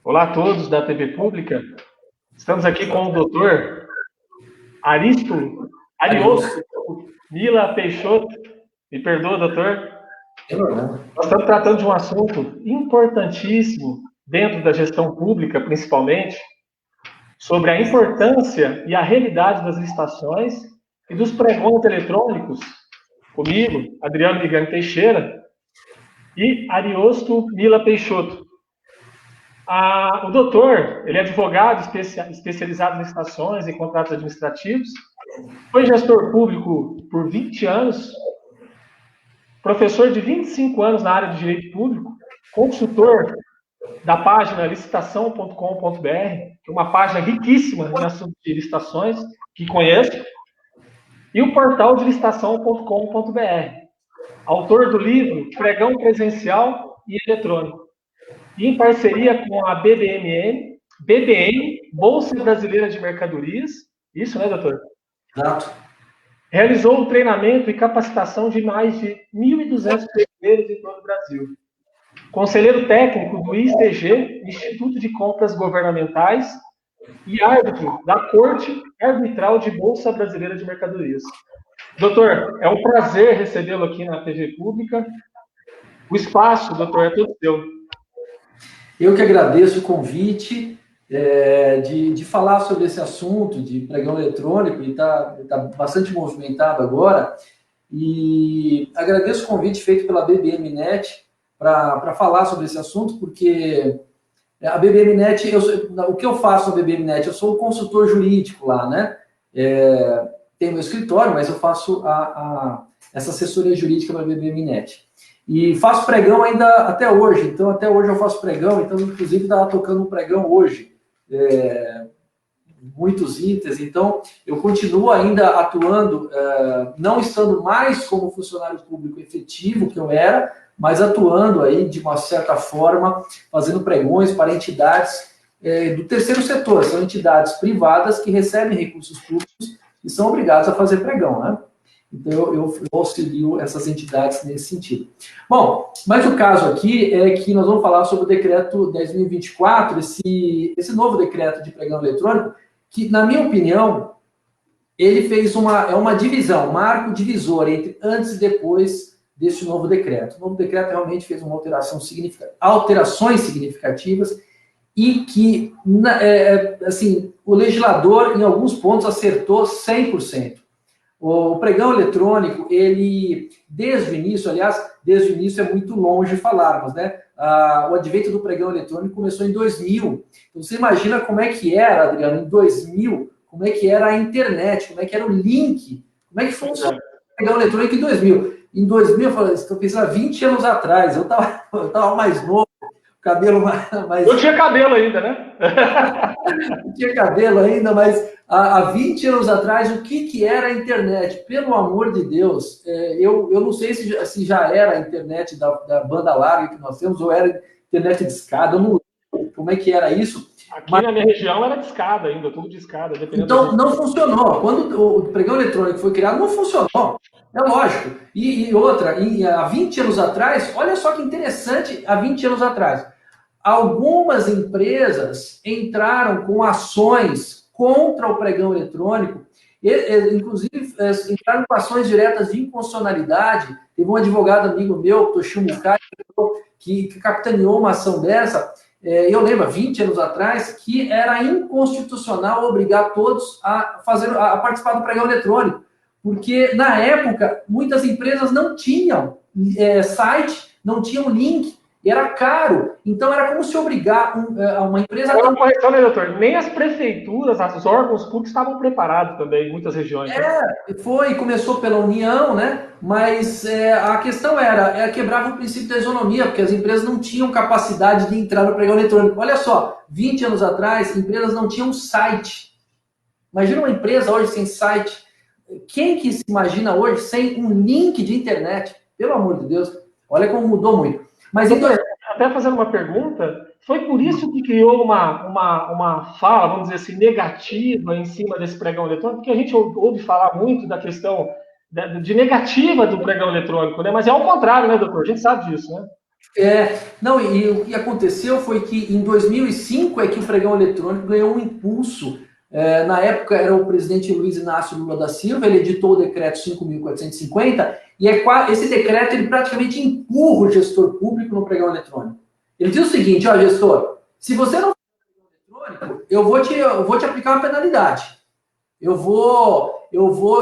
Olá a todos da TV Pública. Estamos aqui com o doutor Ariosto Mila Peixoto. Me perdoa, doutor. Nós estamos tratando de um assunto importantíssimo dentro da gestão pública, principalmente, sobre a importância e a realidade das licitações e dos pregões eletrônicos, comigo, Adriano Vigani Teixeira, e Ariosto Mila Peixoto. O doutor, ele é advogado especializado em licitações e contratos administrativos, foi gestor público por 20 anos, professor de 25 anos na área de direito público, consultor da página licitação.com.br, que é uma página riquíssima em assuntos de licitações, que conheço, e o portal de licitação.com.br, autor do livro Pregão Presencial e Eletrônico, e em parceria com a BBM, Bolsa Brasileira de Mercadorias, isso, né, doutor? Exato. Realizou o treinamento e capacitação de mais de 1.200 brasileiros em todo o Brasil. Conselheiro técnico do ICG, Instituto de Compras Governamentais, e árbitro da Corte Arbitral de Bolsa Brasileira de Mercadorias. Doutor, é um prazer recebê-lo aqui na TV Pública. O espaço, doutor, é todo seu. Eu que agradeço o convite de falar sobre esse assunto de pregão eletrônico, e está bastante movimentado agora, e agradeço o convite feito pela BBMnet para falar sobre esse assunto, porque a BBMnet, o que eu faço na BBMnet? Eu sou o consultor jurídico lá, né? Tenho meu escritório, mas eu faço essa assessoria jurídica para a BBMnet. E faço pregão ainda até hoje, então até hoje eu faço pregão, então inclusive estava tocando um pregão hoje, muitos itens, então eu continuo ainda atuando, não estando mais como funcionário público efetivo que eu era, mas atuando aí de uma certa forma, fazendo pregões para entidades do terceiro setor, são entidades privadas que recebem recursos públicos e são obrigadas a fazer pregão, né? Então, eu auxilio essas entidades nesse sentido. Bom, mas o caso aqui é que nós vamos falar sobre o decreto 10.024, esse novo decreto de pregão eletrônico, que, na minha opinião, ele fez uma divisão, um marco divisor entre antes e depois desse novo decreto. O novo decreto realmente fez uma alterações significativas e que, assim, o legislador, em alguns pontos, acertou 100%. O pregão eletrônico, ele, desde o início, aliás, desde o início é muito longe falarmos, né? O advento do pregão eletrônico começou em 2000. Então, você imagina como é que era, Adriano, em 2000, como é que era a internet, como é que era o link, como é que funciona o pregão eletrônico em 2000. Em 2000, eu estou pensando há 20 anos atrás, eu estava mais novo, cabelo mais... Eu tinha cabelo ainda, né? Não tinha cabelo ainda, mas há 20 anos atrás, o que era a internet? Pelo amor de Deus, eu não sei se já era a internet da banda larga que nós temos, ou era internet de escada, eu não lembro como é que era isso. Aqui na minha região era de escada ainda, tudo de escada. Então, não funcionou. Quando o pregão eletrônico foi criado, não funcionou. É lógico. E outra, há 20 anos atrás, olha só que interessante, há 20 anos atrás, algumas empresas entraram com ações contra o pregão eletrônico, inclusive entraram com ações diretas de inconstitucionalidade. Teve um advogado amigo meu, Toshio Mukai, que capitaneou uma ação dessa. Eu lembro, há 20 anos atrás, que era inconstitucional obrigar todos a participar do pregão eletrônico, porque, na época, muitas empresas não tinham site, não tinham link, era caro, então era como se obrigar uma empresa... Agora, uma correção, né, doutor? Nem as prefeituras, os órgãos públicos estavam preparados também, em muitas regiões. Começou pela União, né? Mas a questão quebrava o princípio da isonomia, porque as empresas não tinham capacidade de entrar no pregão eletrônico. Olha só, 20 anos atrás, empresas não tinham site. Imagina uma empresa hoje sem site. Quem que se imagina hoje sem um link de internet? Pelo amor de Deus, olha como mudou muito. Mas então, até fazendo uma pergunta, foi por isso que criou uma fala, vamos dizer assim, negativa em cima desse pregão eletrônico, porque a gente ouve falar muito da questão de negativa do pregão eletrônico, né? Mas é ao contrário, né, doutor? A gente sabe disso, né? Não, e o que aconteceu foi que em 2005 é que o pregão eletrônico ganhou um impulso. Na época era o presidente Luiz Inácio Lula da Silva, ele editou o decreto 5.450, e esse decreto ele praticamente empurra o gestor público no pregão eletrônico. Ele diz o seguinte: ó, gestor, se você não for eletrônico, eu vou te aplicar uma penalidade. Eu vou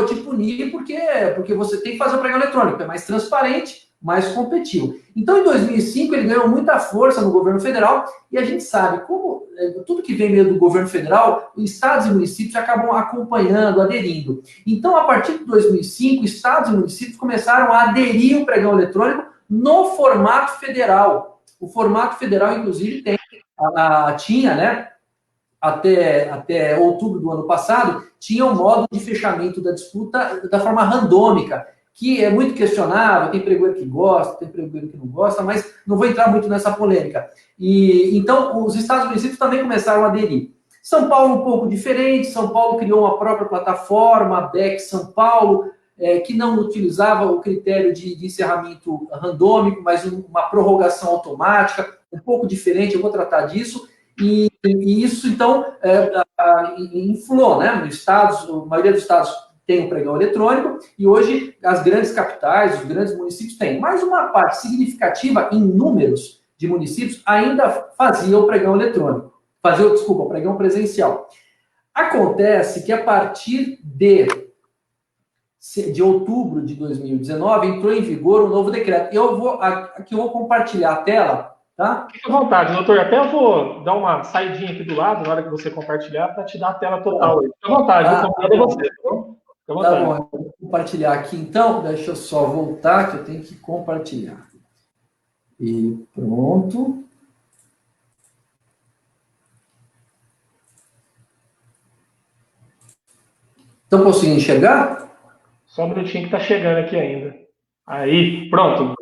te punir porque você tem que fazer o pregão eletrônico, é mais transparente, mais competitivo. Então, em 2005, ele ganhou muita força no governo federal, e a gente sabe como tudo que vem meio do governo federal, os estados e municípios acabam acompanhando, aderindo. Então, a partir de 2005, estados e municípios começaram a aderir ao pregão eletrônico no formato federal. O formato federal, inclusive, tinha, né, até outubro do ano passado, tinha um modo de fechamento da disputa da forma randômica, que é muito questionável, tem pregoeiro que gosta, tem pregoeiro que não gosta, mas não vou entrar muito nessa polêmica. E então, os estados e municípios também começaram a aderir. São Paulo um pouco diferente, São Paulo criou uma própria plataforma, a BEC São Paulo, que não utilizava o critério de encerramento randômico, mas uma prorrogação automática, um pouco diferente, eu vou tratar disso. E isso, então, inflou, né? Nos estados, a maioria dos estados tem um pregão eletrônico, e hoje as grandes capitais, os grandes municípios têm. Mas uma parte significativa, em números de municípios, ainda fazia o pregão eletrônico. O pregão presencial. Acontece que a partir de outubro de 2019, entrou em vigor um novo decreto. Aqui eu vou compartilhar a tela. Tá? Fique à vontade, doutor. Até eu vou dar uma saidinha aqui do lado, na hora que você compartilhar, para te dar a tela total. Fique à vontade, eu convido você. Tá bom, eu vou compartilhar aqui então. Deixa eu só voltar, que eu tenho que compartilhar. E pronto. Estão conseguindo enxergar? Só um minutinho que está chegando aqui ainda. Aí, pronto.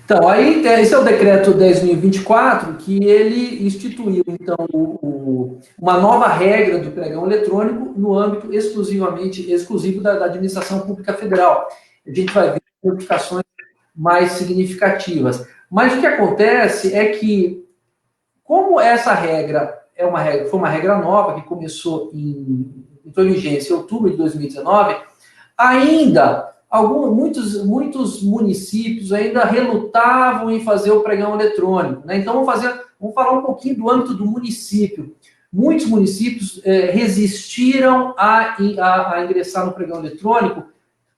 Então, aí, esse é o decreto 10.024, que ele instituiu, então, uma nova regra do pregão eletrônico no âmbito exclusivo da administração pública federal. A gente vai ver modificações mais significativas. Mas o que acontece é que, como essa regra foi uma regra nova, que entrou em vigência em outubro de 2019, ainda muitos municípios ainda relutavam em fazer o pregão eletrônico, né? Então, vamos falar um pouquinho do âmbito do município. Muitos municípios resistiram a ingressar no pregão eletrônico,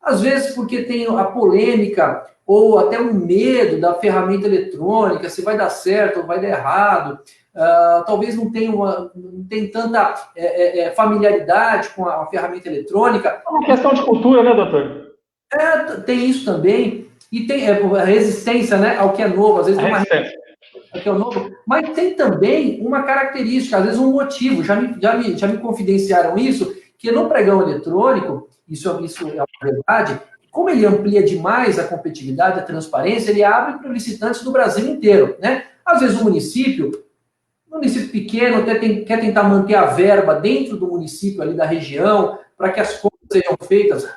às vezes porque tem a polêmica ou até um medo da ferramenta eletrônica, se vai dar certo ou vai dar errado. Talvez não tenha tanta familiaridade com a ferramenta eletrônica. É uma questão de cultura, né, doutor? Tem isso também, e tem a resistência, né, ao que é novo, às vezes tem uma resistência ao que é novo, mas tem também uma característica, às vezes um motivo, já me confidenciaram isso, que no pregão eletrônico, isso é uma verdade, como ele amplia demais a competitividade, a transparência, ele abre para licitantes do Brasil inteiro, né? Às vezes o município pequeno até quer tentar manter a verba dentro do município ali da região, para que as coisas sejam feitas,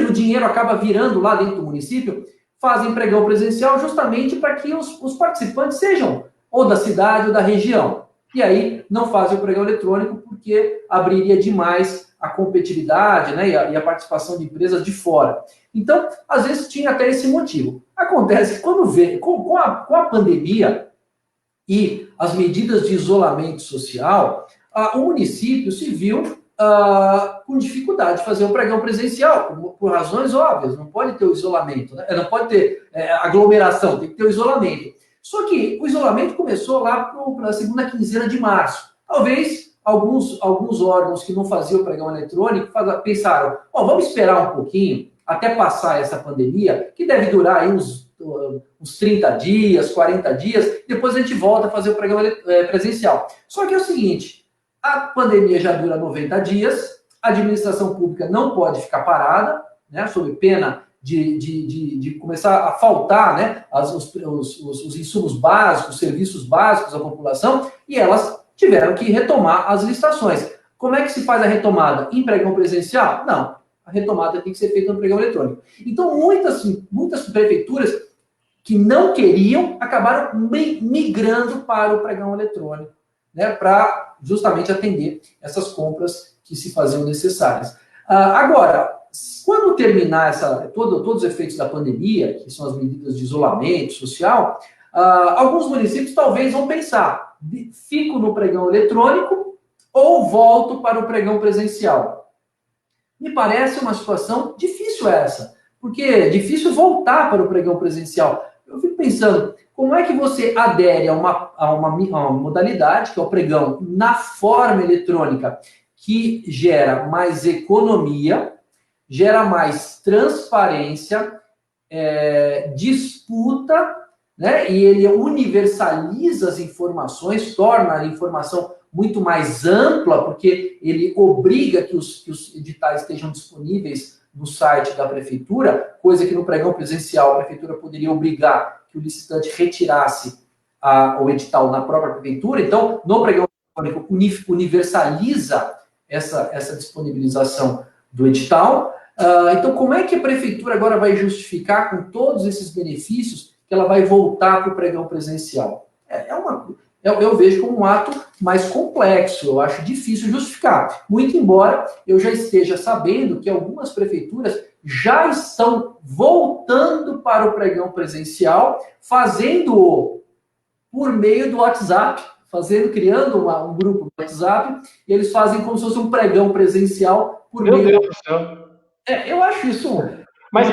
o dinheiro acaba virando lá dentro do município, fazem pregão presencial justamente para que os participantes sejam ou da cidade ou da região. E aí não fazem o pregão eletrônico porque abriria demais a competitividade, né, e a participação de empresas de fora. Então, às vezes tinha até esse motivo. Acontece que quando com a pandemia e as medidas de isolamento social, o município se viu com dificuldade de fazer o pregão presencial, por razões óbvias. Não pode ter o isolamento, né? Não pode ter aglomeração, tem que ter o isolamento. Só que o isolamento começou lá para a segunda quinzena de março. Talvez alguns órgãos que não faziam o pregão eletrônico pensaram, vamos esperar um pouquinho até passar essa pandemia, que deve durar aí uns 30 dias, 40 dias, depois a gente volta a fazer o pregão presencial. Só que é o seguinte, a pandemia já dura 90 dias, a administração pública não pode ficar parada, né, sob pena de começar a faltar, né, os insumos básicos, os serviços básicos à população, e elas tiveram que retomar as licitações. Como é que se faz a retomada? Em pregão presencial? Não. A retomada tem que ser feita no pregão eletrônico. Então, muitas prefeituras que não queriam acabaram migrando para o pregão eletrônico, né, para justamente atender essas compras que se faziam necessárias. Agora, quando terminar todos os efeitos da pandemia, que são as medidas de isolamento social, alguns municípios talvez vão pensar, fico no pregão eletrônico ou volto para o pregão presencial. Me parece uma situação difícil essa, porque é difícil voltar para o pregão presencial. Eu fico pensando, como é que você adere a uma modalidade, que é o pregão na forma eletrônica, que gera mais economia, gera mais transparência, disputa, né? E ele universaliza as informações, torna a informação muito mais ampla, porque ele obriga que os editais estejam disponíveis no site da prefeitura, coisa que no pregão presencial a prefeitura poderia obrigar que o licitante retirasse o edital na própria prefeitura. Então, no pregão eletrônico, universaliza essa disponibilização do edital. Então, como é que a prefeitura agora vai justificar, com todos esses benefícios, que ela vai voltar para o pregão presencial? Eu vejo como um ato mais complexo, eu acho difícil justificar. Muito embora eu já esteja sabendo que algumas prefeituras já estão voltando para o pregão presencial, fazendo-o por meio do WhatsApp, criando um grupo do WhatsApp, e eles fazem como se fosse um pregão presencial por meio... Meu Deus do céu. Eu acho isso... Mas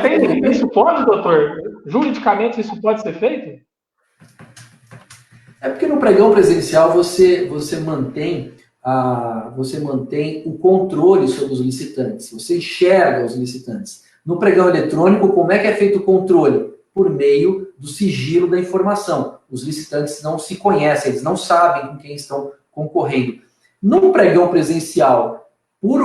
isso pode, doutor? Juridicamente isso pode ser feito? É porque no pregão presencial você mantém o controle sobre os licitantes, você enxerga os licitantes. No pregão eletrônico, como é que é feito o controle? Por meio do sigilo da informação. Os licitantes não se conhecem, eles não sabem com quem estão concorrendo. No pregão presencial, por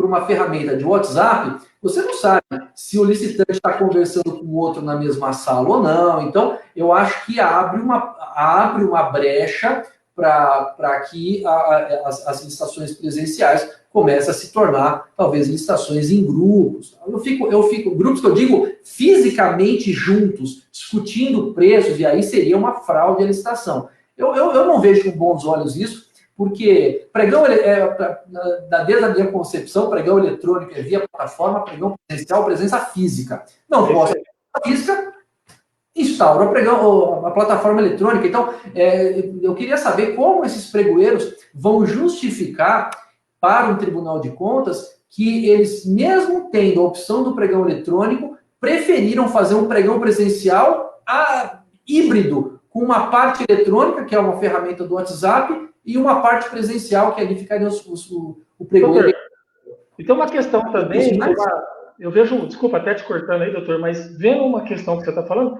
uma ferramenta de WhatsApp, você não sabe se o licitante está conversando com o outro na mesma sala ou não. Então, eu acho que abre uma brecha para que as licitações presenciais comecem a se tornar, talvez, licitações em grupos. Grupos que eu digo fisicamente juntos, discutindo preços, e aí seria uma fraude à licitação. Eu não vejo com bons olhos isso, porque desde a minha concepção, pregão eletrônico é via plataforma, pregão presencial, presença física. Não posso física, instaura a plataforma eletrônica. Então, eu queria saber como esses pregoeiros vão justificar para um Tribunal de Contas que eles, mesmo tendo a opção do pregão eletrônico, preferiram fazer um pregão presencial híbrido, com uma parte eletrônica, que é uma ferramenta do WhatsApp, e uma parte presencial, que ali ficaria o pregoeiro. E tem uma questão também, eu vejo, desculpa até te cortando aí, doutor, mas vendo uma questão que você está falando,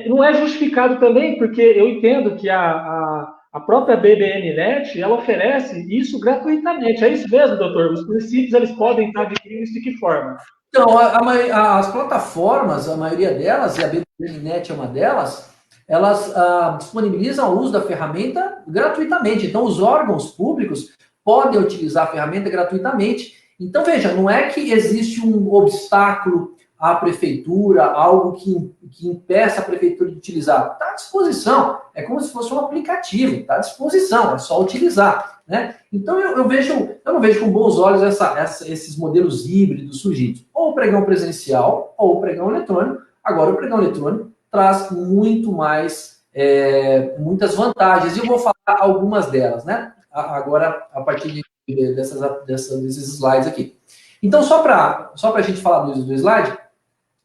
não é justificado também, porque eu entendo que a própria BBNet, ela oferece isso gratuitamente. É isso mesmo, doutor? Os municípios, eles podem estar adquirindo isso de que forma? Então, as plataformas, a maioria delas, e a BBNet é uma delas, elas disponibilizam o uso da ferramenta gratuitamente. Então, os órgãos públicos podem utilizar a ferramenta gratuitamente. Então, veja, não é que existe um obstáculo à prefeitura, algo que impeça a prefeitura de utilizar. Está à disposição. É como se fosse um aplicativo. Está à disposição, é só utilizar, né? Então, eu não vejo com bons olhos esses modelos híbridos surgidos. Ou o pregão presencial, ou o pregão eletrônico. Agora, o pregão eletrônico traz muitas vantagens. E eu vou falar algumas delas, né? Agora, a partir desses slides aqui. Então, só para a gente falar do slide,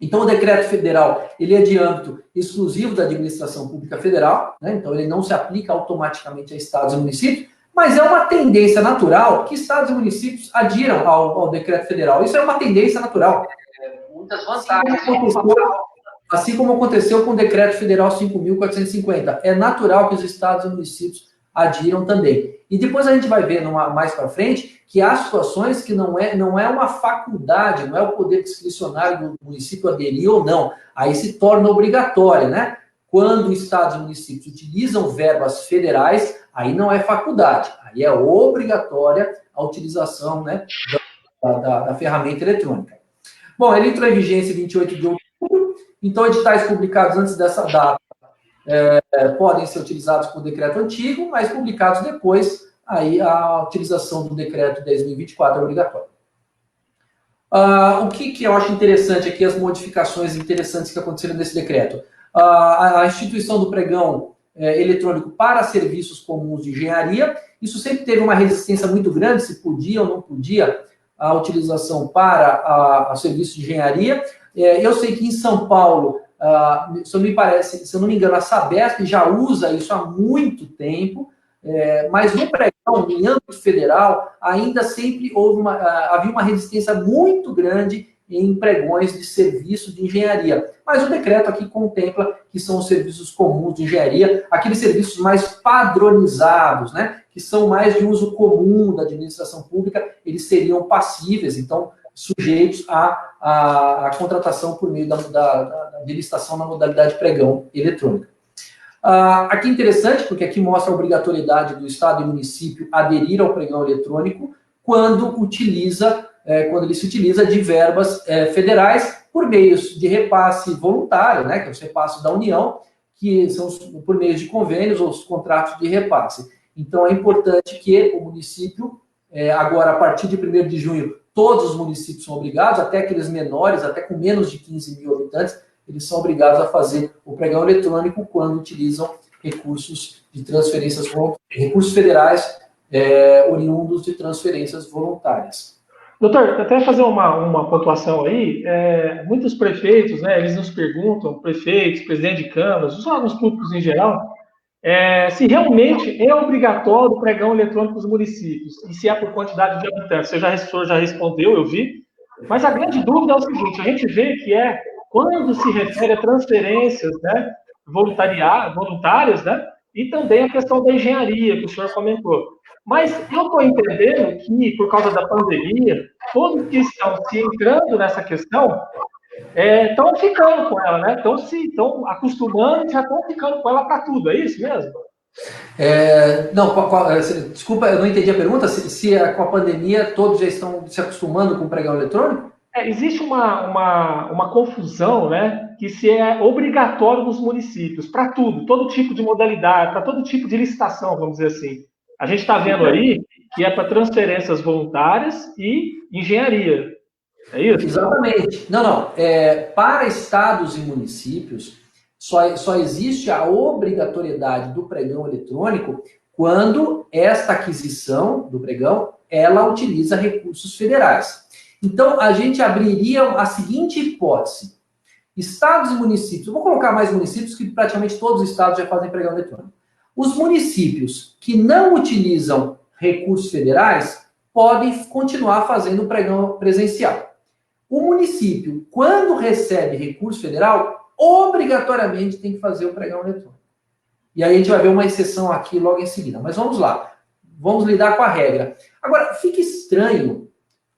então o decreto federal, ele é de âmbito exclusivo da administração pública federal, né? Então ele não se aplica automaticamente a estados e municípios, mas é uma tendência natural que estados e municípios adiram ao decreto federal. Isso é uma tendência natural. Muitas vantagens. Assim como aconteceu com o decreto federal 5.450. É natural que os estados e municípios adiram também. E depois a gente vai ver mais para frente que há situações que não é uma faculdade, não é o poder discricionário do município aderir ou não. Aí se torna obrigatória, né? Quando estados e municípios utilizam verbas federais, aí não é faculdade, aí é obrigatória a utilização, né, da ferramenta eletrônica. Bom, ele entrou em vigência 28 de outubro, Então, editais publicados antes dessa data podem ser utilizados por decreto antigo, mas publicados depois, aí a utilização do decreto 10.024 é obrigatória. O que eu acho interessante aqui, as modificações interessantes que aconteceram nesse decreto. A instituição do pregão eletrônico para serviços comuns de engenharia, isso sempre teve uma resistência muito grande, se podia ou não podia a utilização para a serviço de engenharia. Eu sei que em São Paulo, se eu não me engano, a Sabesp já usa isso há muito tempo, mas no pregão, em âmbito federal, ainda sempre havia uma resistência muito grande em pregões de serviço de engenharia. Mas o decreto aqui contempla que são os serviços comuns de engenharia, aqueles serviços mais padronizados, né, que são mais de uso comum da administração pública, eles seriam passíveis, então, sujeitos à contratação por meio de licitação na modalidade pregão eletrônica. Aqui é interessante, porque aqui mostra a obrigatoriedade do Estado e município aderir ao pregão eletrônico quando ele se utiliza de verbas federais por meios de repasse voluntário, né, que é os repasses da União, que são por meio de convênios ou os contratos de repasse. Então, é importante que o município, agora, a partir de 1º de junho, todos os municípios são obrigados, até aqueles menores, até com menos de 15 mil habitantes, eles são obrigados a fazer o pregão eletrônico quando utilizam recursos de transferências voluntárias, recursos federais oriundos de transferências voluntárias. Doutor, até fazer uma pontuação aí, muitos prefeitos, né, eles nos perguntam, prefeitos, presidente de câmaras, os órgãos públicos em geral, se realmente é obrigatório o pregão eletrônico nos municípios, e se é por quantidade de habitantes. O senhor já respondeu, eu vi, mas a grande dúvida é o seguinte, a gente vê que quando se refere a transferências, né, voluntárias, né, e também a questão da engenharia, que o senhor comentou. Mas eu estou entendendo que, por causa da pandemia, todos que estão se entrando nessa questão estão ficando com ela, né? Estão acostumando e já estão ficando com ela para tudo, é isso mesmo? Desculpa, eu não entendi a pergunta. Se com a pandemia todos já estão se acostumando com o pregão eletrônico? Existe uma confusão, né? Que se é obrigatório nos municípios, para tudo, todo tipo de modalidade, para todo tipo de licitação, vamos dizer assim. A gente está vendo aí que é para transferências voluntárias e engenharia. É isso? Exatamente. Não. Para estados e municípios, só existe a obrigatoriedade do pregão eletrônico quando esta aquisição do pregão, ela utiliza recursos federais. Então, a gente abriria a seguinte hipótese. Estados e municípios, eu vou colocar mais municípios, que praticamente todos os estados já fazem pregão eletrônico. Os municípios que não utilizam recursos federais podem continuar fazendo o pregão presencial. O município, quando recebe recurso federal, obrigatoriamente tem que fazer o pregão eletrônico. E aí a gente vai ver uma exceção aqui logo em seguida. Mas vamos lá. Vamos lidar com a regra. Agora, fica estranho,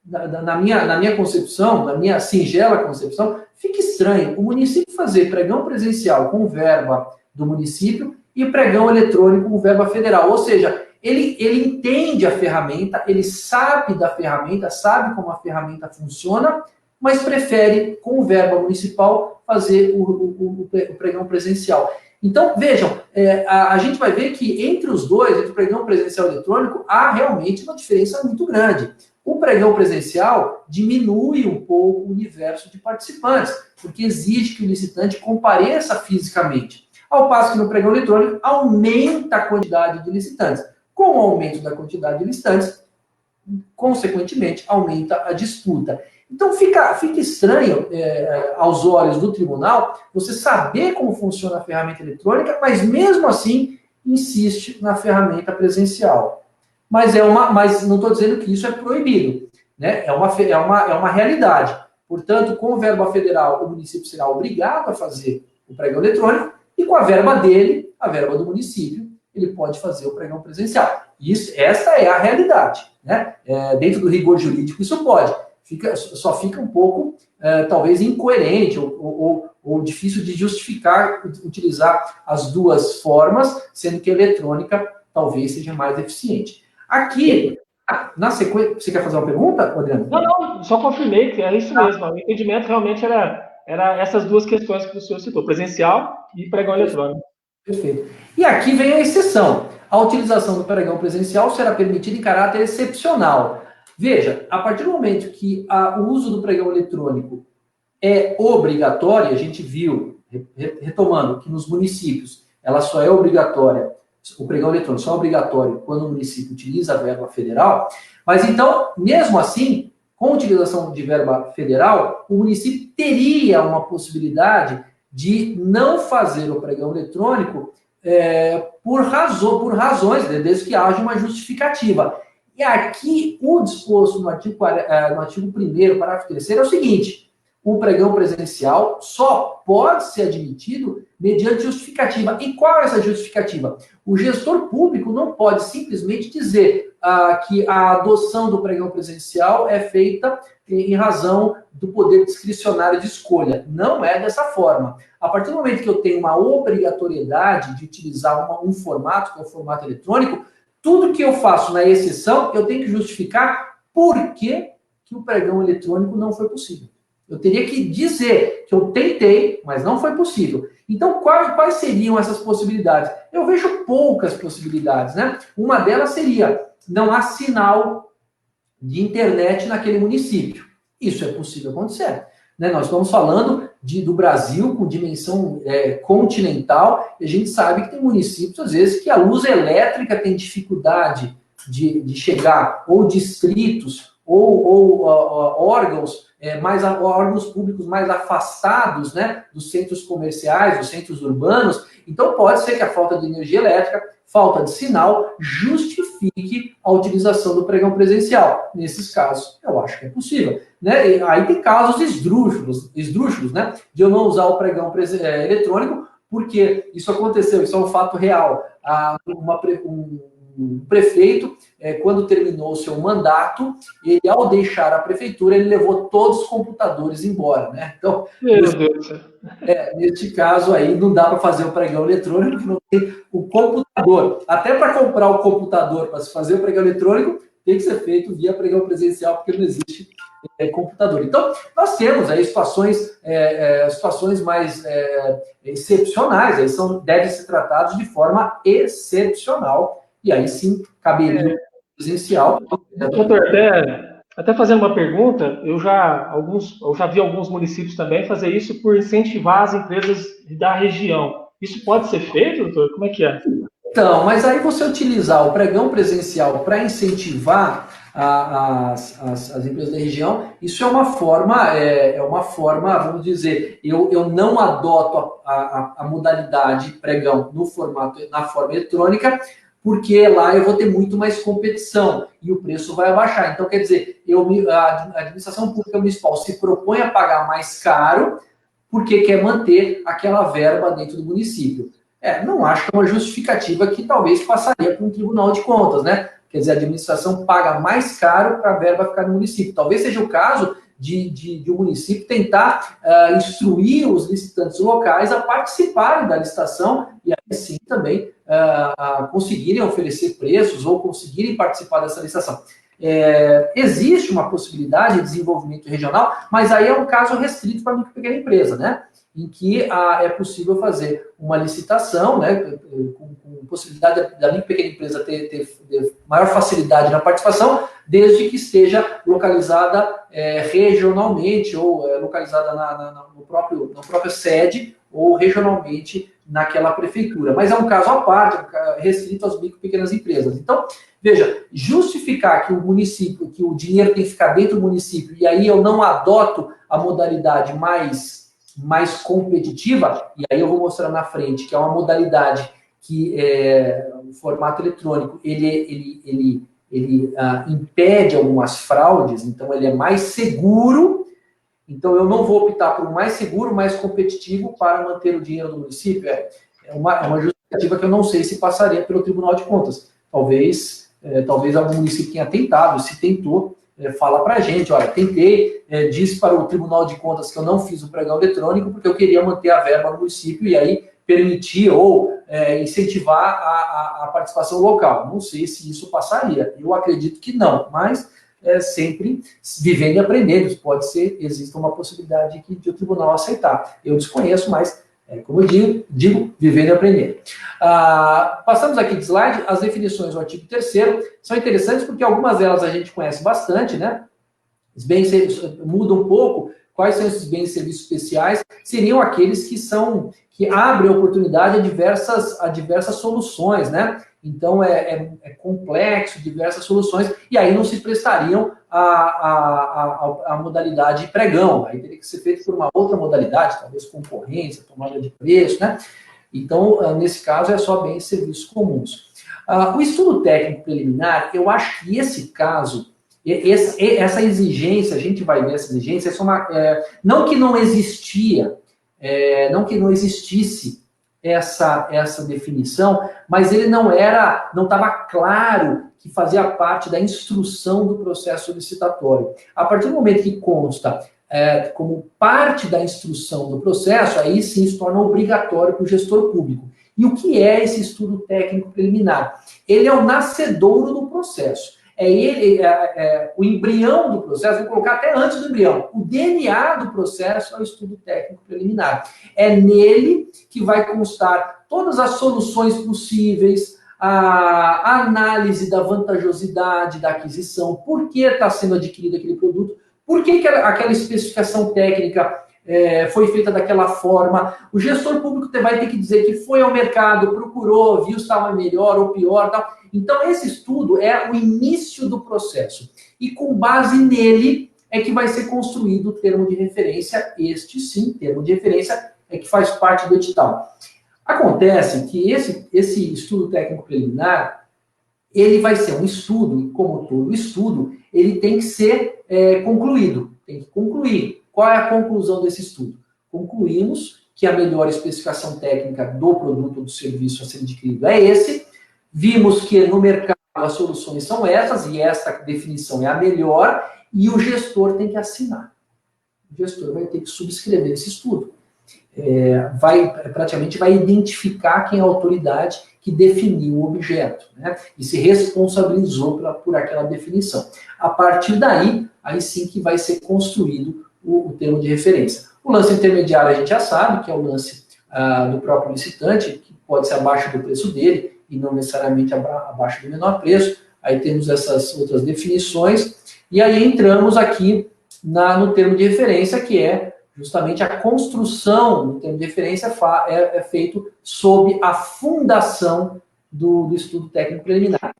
na minha concepção, na minha singela concepção, fica estranho o município fazer pregão presencial com verba do município e pregão eletrônico com verba federal. Ou seja, ele entende a ferramenta, ele sabe da ferramenta, sabe como a ferramenta funciona, mas prefere, com verba municipal, fazer o pregão presencial. Então, vejam, a gente vai ver que entre os dois, entre o pregão presencial e eletrônico, há realmente uma diferença muito grande. O pregão presencial diminui um pouco o universo de participantes, porque exige que o licitante compareça fisicamente. Ao passo que no pregão eletrônico aumenta a quantidade de licitantes. Com o aumento da quantidade de licitantes, consequentemente, aumenta a disputa. Então fica estranho aos olhos do tribunal você saber como funciona a ferramenta eletrônica, mas mesmo assim insiste na ferramenta presencial. Mas não estou dizendo que isso é proibido, né? É uma realidade. Portanto, com verba federal, o município será obrigado a fazer o pregão eletrônico, e com a verba dele, a verba do município, ele pode fazer o pregão presencial. Essa é a realidade, né? Dentro do rigor jurídico, isso pode. Só fica um pouco, talvez, incoerente ou difícil de justificar utilizar as duas formas, sendo que a eletrônica talvez seja mais eficiente. Aqui, na sequência... Você quer fazer uma pergunta, Adriano? Não, só confirmei que é isso mesmo. O entendimento realmente era era essas duas questões que o senhor citou, presencial e pregão eletrônico. Perfeito. E aqui vem a exceção. A utilização do pregão presencial será permitida em caráter excepcional. Veja, a partir do momento que o uso do pregão eletrônico é obrigatório, a gente viu, retomando, que nos municípios ela só é obrigatória, o pregão eletrônico só é obrigatório quando o município utiliza a verba federal, mas então, mesmo assim, com a utilização de verba federal, o município teria uma possibilidade de não fazer o pregão eletrônico por razões, desde que haja uma justificativa. E aqui, o disposto no artigo 1º, parágrafo 3º, é o seguinte: o pregão presencial só pode ser admitido mediante justificativa. E qual é essa justificativa? O gestor público não pode simplesmente dizer que a adoção do pregão presencial é feita em razão do poder discricionário de escolha. Não é dessa forma. A partir do momento que eu tenho uma obrigatoriedade de utilizar um formato, que é o formato eletrônico, tudo que eu faço na exceção, eu tenho que justificar por que o pregão eletrônico não foi possível. Eu teria que dizer que eu tentei, mas não foi possível. Então, quais seriam essas possibilidades? Eu vejo poucas possibilidades, né? Uma delas seria: não há sinal de internet naquele município. Isso é possível acontecer, né? Nós estamos falando do Brasil com dimensão continental, e a gente sabe que tem municípios, às vezes, que a luz elétrica tem dificuldade de chegar, ou distritos, ou órgãos públicos mais afastados, né, dos centros comerciais, dos centros urbanos. Então pode ser que a falta de energia elétrica, falta de sinal, justifique a utilização do pregão presencial. Nesses casos, eu acho que é possível, né? E aí tem casos esdrúxulos, né, de eu não usar o pregão eletrônico, porque isso aconteceu, isso é um fato real. Um prefeito, quando terminou o seu mandato, ele, ao deixar a prefeitura, ele levou todos os computadores embora, né? Então, neste caso aí, não dá para fazer o pregão eletrônico, porque não tem o computador. Até para comprar o computador para se fazer o pregão eletrônico, tem que ser feito via pregão presencial, porque não existe computador. Então, nós temos aí situações mais excepcionais, aí devem ser tratados de forma excepcional. E aí sim, caberia presencial. Doutor, até fazendo uma pergunta, eu já vi alguns municípios também fazer isso por incentivar as empresas da região. Isso pode ser feito, doutor? Como é que é? Então, mas aí você utilizar o pregão presencial para incentivar as empresas da região, isso é uma forma, vamos dizer, eu não adoto a modalidade pregão na forma eletrônica, porque lá eu vou ter muito mais competição e o preço vai abaixar. Então, quer dizer, a administração pública municipal se propõe a pagar mais caro porque quer manter aquela verba dentro do município. Não acho que é uma justificativa que talvez passaria por um tribunal de contas, né? Quer dizer, a administração paga mais caro para a verba ficar no município. Talvez seja o caso de o município tentar instruir os licitantes locais a participarem da licitação e aí sim também conseguirem oferecer preços ou conseguirem participar dessa licitação. Existe uma possibilidade de desenvolvimento regional, mas aí é um caso restrito para a micro e pequena empresa, né? Em que é possível fazer uma licitação, né, com possibilidade da micro e pequena empresa ter maior facilidade na participação, desde que esteja localizada regionalmente ou localizada na própria sede ou regionalmente naquela prefeitura. Mas é um caso à parte, restrito às micro e pequenas empresas. Então, veja, justificar que o dinheiro tem que ficar dentro do município e aí eu não adoto a modalidade mais competitiva, e aí eu vou mostrar na frente, que é uma modalidade que o formato eletrônico, ele impede algumas fraudes, então ele é mais seguro, então eu não vou optar por um mais seguro, mais competitivo para manter o dinheiro do município. É uma justificativa que eu não sei se passaria pelo Tribunal de Contas. Talvez algum município tenha tentado, se tentou, fala para a gente, olha, tentei, disse para o Tribunal de Contas que eu não fiz o pregão eletrônico porque eu queria manter a verba no município e aí permitir ou incentivar a participação local. Não sei se isso passaria, eu acredito que não, mas sempre vivendo e aprendendo. Pode ser, existe uma possibilidade de o tribunal aceitar. Eu desconheço, mas, como eu digo, vivendo e aprendendo. Passamos aqui de slide, as definições do artigo 3º são interessantes porque algumas delas a gente conhece bastante, né? Os bens mudam um pouco. Quais são esses bens e serviços especiais? Seriam aqueles que abrem oportunidade a diversas soluções, né? Então, é complexo, diversas soluções, e aí não se prestariam a modalidade pregão. Aí teria que ser feito por uma outra modalidade, talvez concorrência, tomada de preço, né? Então, nesse caso, é só bens e serviços comuns. O estudo técnico preliminar, eu acho que esse caso, essa exigência, a gente vai ver essa exigência, não que não existia, não que não existisse essa definição, mas ele não estava claro que fazia parte da instrução do processo licitatório. A partir do momento que consta como parte da instrução do processo, aí sim se torna obrigatório para o gestor público. E o que é esse estudo técnico preliminar? Ele é o nascedouro do processo. O embrião do processo, vou colocar até antes do embrião. O DNA do processo é o estudo técnico preliminar. É nele que vai constar todas as soluções possíveis, a análise da vantajosidade da aquisição, por que está sendo adquirido aquele produto, por que aquela especificação técnica foi feita daquela forma. O gestor público vai ter que dizer que foi ao mercado, procurou, viu se estava melhor ou pior, tal. Então, esse estudo é o início do processo. E com base nele é que vai ser construído o termo de referência. Este, sim, termo de referência, é que faz parte do edital. Acontece que esse estudo técnico preliminar, ele vai ser um estudo, e como todo estudo, ele tem que ser concluído. Tem que concluir. Qual é a conclusão desse estudo? Concluímos que a melhor especificação técnica do produto ou do serviço a ser adquirido é esse. Vimos que no mercado as soluções são essas, e esta definição é a melhor, e o gestor tem que assinar. O gestor vai ter que subscrever esse estudo. Praticamente vai identificar quem é a autoridade que definiu o objeto, né? E se responsabilizou por aquela definição. A partir daí, aí sim que vai ser construído o termo de referência. O lance intermediário a gente já sabe, que é o lance do próprio licitante, que pode ser abaixo do preço dele, e não necessariamente abaixo do menor preço. Aí temos essas outras definições, e aí entramos aqui no termo de referência, que é justamente a construção do termo de referência é feito sob a fundação do estudo técnico preliminar.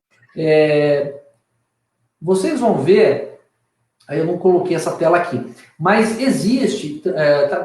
Vocês vão ver, aí eu não coloquei essa tela aqui, mas existe,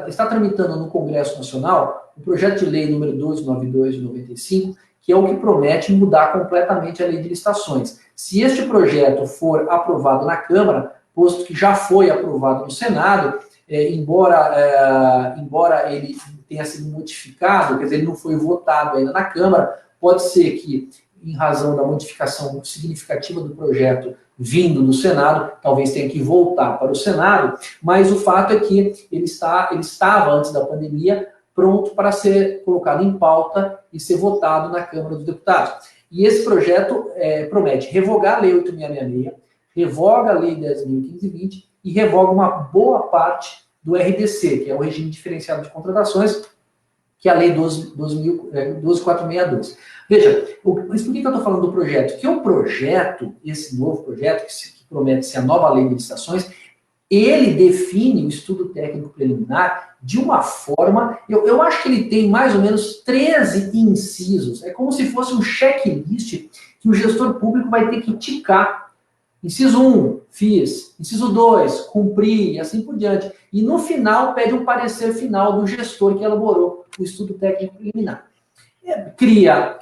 está tramitando no Congresso Nacional o projeto de lei número 1292 de 95, que é o que promete mudar completamente a lei de licitações. Se este projeto for aprovado na Câmara, posto que já foi aprovado no Senado, embora ele tenha sido modificado, quer dizer, ele não foi votado ainda na Câmara, pode ser que, em razão da modificação significativa do projeto vindo do Senado, talvez tenha que voltar para o Senado, mas o fato é que ele estava, antes da pandemia, pronto para ser colocado em pauta e ser votado na Câmara dos Deputados. E esse projeto promete revogar a Lei 8.666, revoga a Lei 10.520 e revoga uma boa parte do RDC, que é o Regime Diferenciado de Contratações, que é a Lei 12.462. Veja, por que eu estou falando do projeto? Que o projeto, esse novo projeto, que promete ser a nova Lei de Licitações, ele define o estudo técnico preliminar de uma forma, eu acho que ele tem mais ou menos 13 incisos. É como se fosse um checklist que o gestor público vai ter que ticar. Inciso 1, fiz. Inciso 2, cumpri, e assim por diante. E no final, pede um parecer final do gestor que elaborou o estudo técnico preliminar. Cria,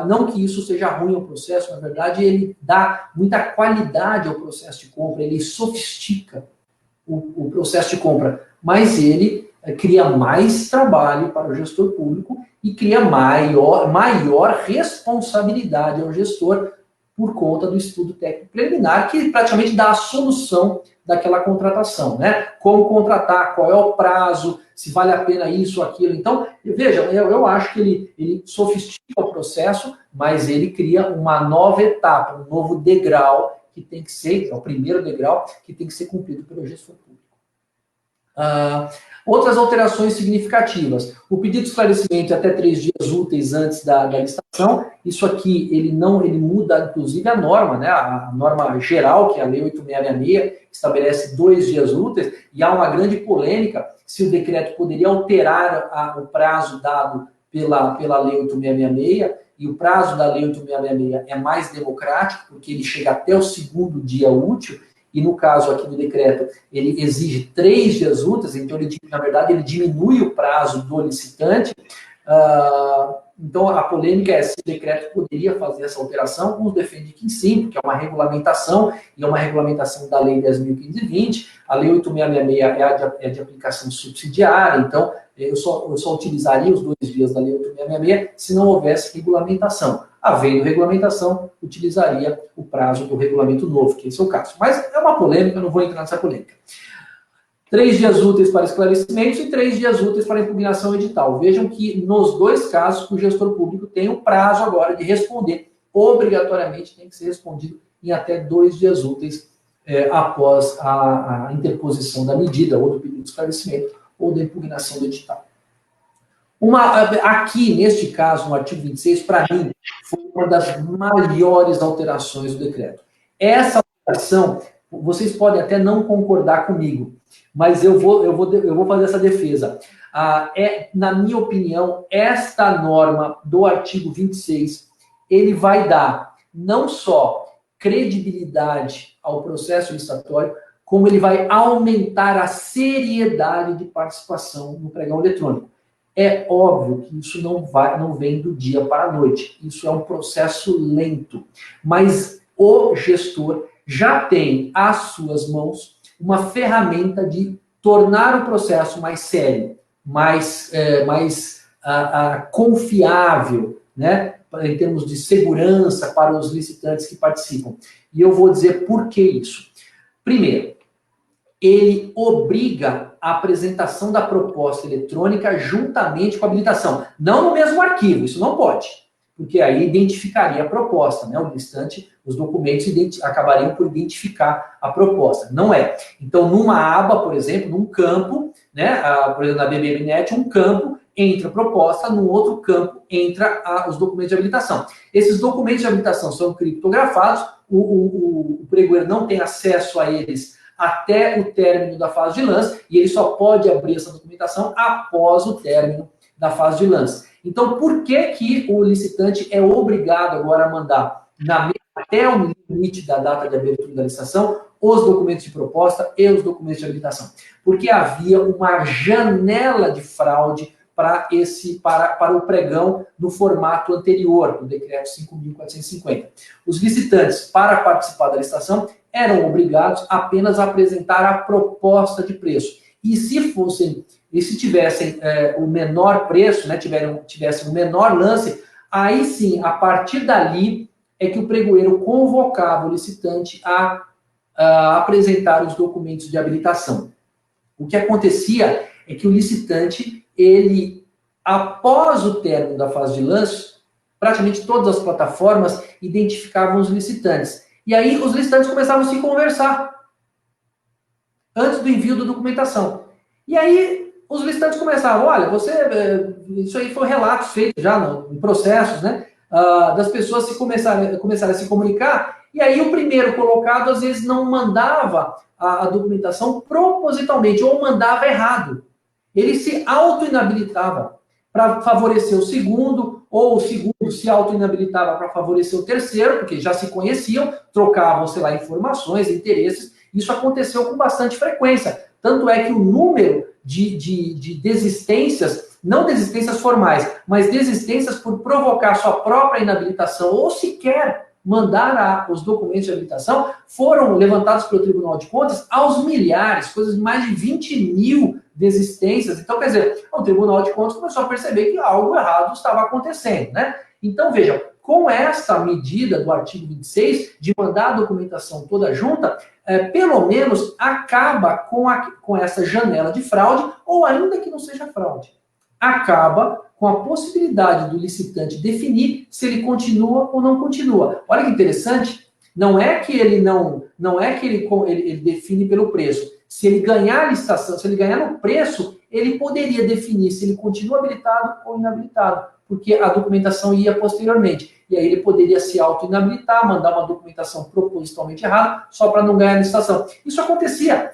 não que isso seja ruim ao processo, na verdade, ele dá muita qualidade ao processo de compra, ele sofistica o processo de compra, mas ele cria mais trabalho para o gestor público e cria maior responsabilidade ao gestor por conta do estudo técnico preliminar, que praticamente dá a solução daquela contratação, né? Como contratar, qual é o prazo, se vale a pena isso ou aquilo. Então, veja, eu acho que ele sofistica o processo, mas ele cria uma nova etapa, um novo degrau, que tem que ser, é o primeiro degrau, que tem que ser cumprido pelo gestor público. Outras alterações significativas. O pedido de esclarecimento até 3 dias úteis antes da licitação. Isso aqui, ele muda, inclusive, a norma, né? A norma geral, que é a Lei 8666, que estabelece 2 dias úteis, e há uma grande polêmica se o decreto poderia alterar o prazo dado pela Lei 8666, e o prazo da Lei 8666 é mais democrático, porque ele chega até o 2º dia útil, e no caso aqui do decreto, ele exige 3 dias úteis, então, na verdade, ele diminui o prazo do licitante. Então, a polêmica é se o decreto poderia fazer essa alteração. Uns defendem que sim, porque é uma regulamentação, e é uma regulamentação da Lei 10.520. A Lei 8666 é de aplicação subsidiária, então, eu só utilizaria os 2 dias da Lei 8666 se não houvesse regulamentação. Havendo regulamentação, utilizaria o prazo do regulamento novo, que esse é o caso. Mas é uma polêmica, eu não vou entrar nessa polêmica. 3 dias úteis para esclarecimentos e 3 dias úteis para impugnação edital. Vejam que nos 2 casos o gestor público tem o prazo agora de responder. Obrigatoriamente tem que ser respondido em até 2 dias úteis após a interposição da medida, ou do pedido de esclarecimento, ou da impugnação do edital. Aqui, neste caso, no artigo 26, para mim, foi uma das maiores alterações do decreto. Essa alteração, vocês podem até não concordar comigo, mas eu vou fazer essa defesa. Na minha opinião, esta norma do artigo 26, ele vai dar não só credibilidade ao processo licitatório, como ele vai aumentar a seriedade de participação no pregão eletrônico. É óbvio que isso não vem do dia para a noite. Isso é um processo lento. Mas o gestor já tem às suas mãos uma ferramenta de tornar o processo mais sério, mais confiável, né, em termos de segurança para os licitantes que participam. E eu vou dizer por que isso. Primeiro, ele obriga a apresentação da proposta eletrônica juntamente com a habilitação. Não no mesmo arquivo, isso não pode, porque aí identificaria a proposta, né? O licitante, os documentos acabariam por identificar a proposta. Não é. Então, numa aba, por exemplo, num campo, né? Por exemplo, na BBMnet, um campo entra a proposta, no outro campo entra os documentos de habilitação. Esses documentos de habilitação são criptografados, o pregoeiro não tem acesso a eles até o término da fase de lance, e ele só pode abrir essa documentação após o término da fase de lance. Então, por que o licitante é obrigado agora a mandar até o limite da data de abertura da licitação os documentos de proposta e os documentos de habilitação? Porque havia uma janela de fraude para o pregão no formato anterior, do decreto 5.450. Os licitantes, para participar da licitação, eram obrigados apenas a apresentar a proposta de preço. E se tivessem o menor preço, né, tivessem o menor lance, aí sim, a partir dali, é que o pregoeiro convocava o licitante a apresentar os documentos de habilitação. O que acontecia é que o licitante, ele, após o término da fase de lance, praticamente todas as plataformas identificavam os licitantes. E aí os licitantes começavam a se conversar antes do envio da documentação. E aí os licitantes começavam, olha, isso aí foi relatos feitos já em processos, né? Das pessoas começarem a se comunicar, e aí o primeiro colocado às vezes não mandava a documentação propositalmente, ou mandava errado. Ele se auto-inabilitava para favorecer o segundo, ou o segundo se auto-inabilitava para favorecer o terceiro, porque já se conheciam, trocavam, sei lá, informações, interesses. Isso aconteceu com bastante frequência. Tanto é que o número de desistências, não desistências formais, mas desistências por provocar sua própria inabilitação, ou sequer mandar os documentos de habilitação, foram levantados pelo Tribunal de Contas aos milhares, coisas de mais de 20 mil desistências. Então, quer dizer, o Tribunal de Contas começou a perceber que algo errado estava acontecendo, né? Então, vejam, com essa medida do artigo 26, de mandar a documentação toda junta, pelo menos acaba com essa janela de fraude, ou ainda que não seja fraude, acaba com a possibilidade do licitante definir se ele continua ou não continua. Olha que interessante, Não é que ele define pelo preço. Se ele ganhar a licitação, se ele ganhar no preço, ele poderia definir se ele continua habilitado ou inabilitado, porque a documentação ia posteriormente. E aí ele poderia se auto-inabilitar, mandar uma documentação propositalmente errada, só para não ganhar a licitação. Isso acontecia.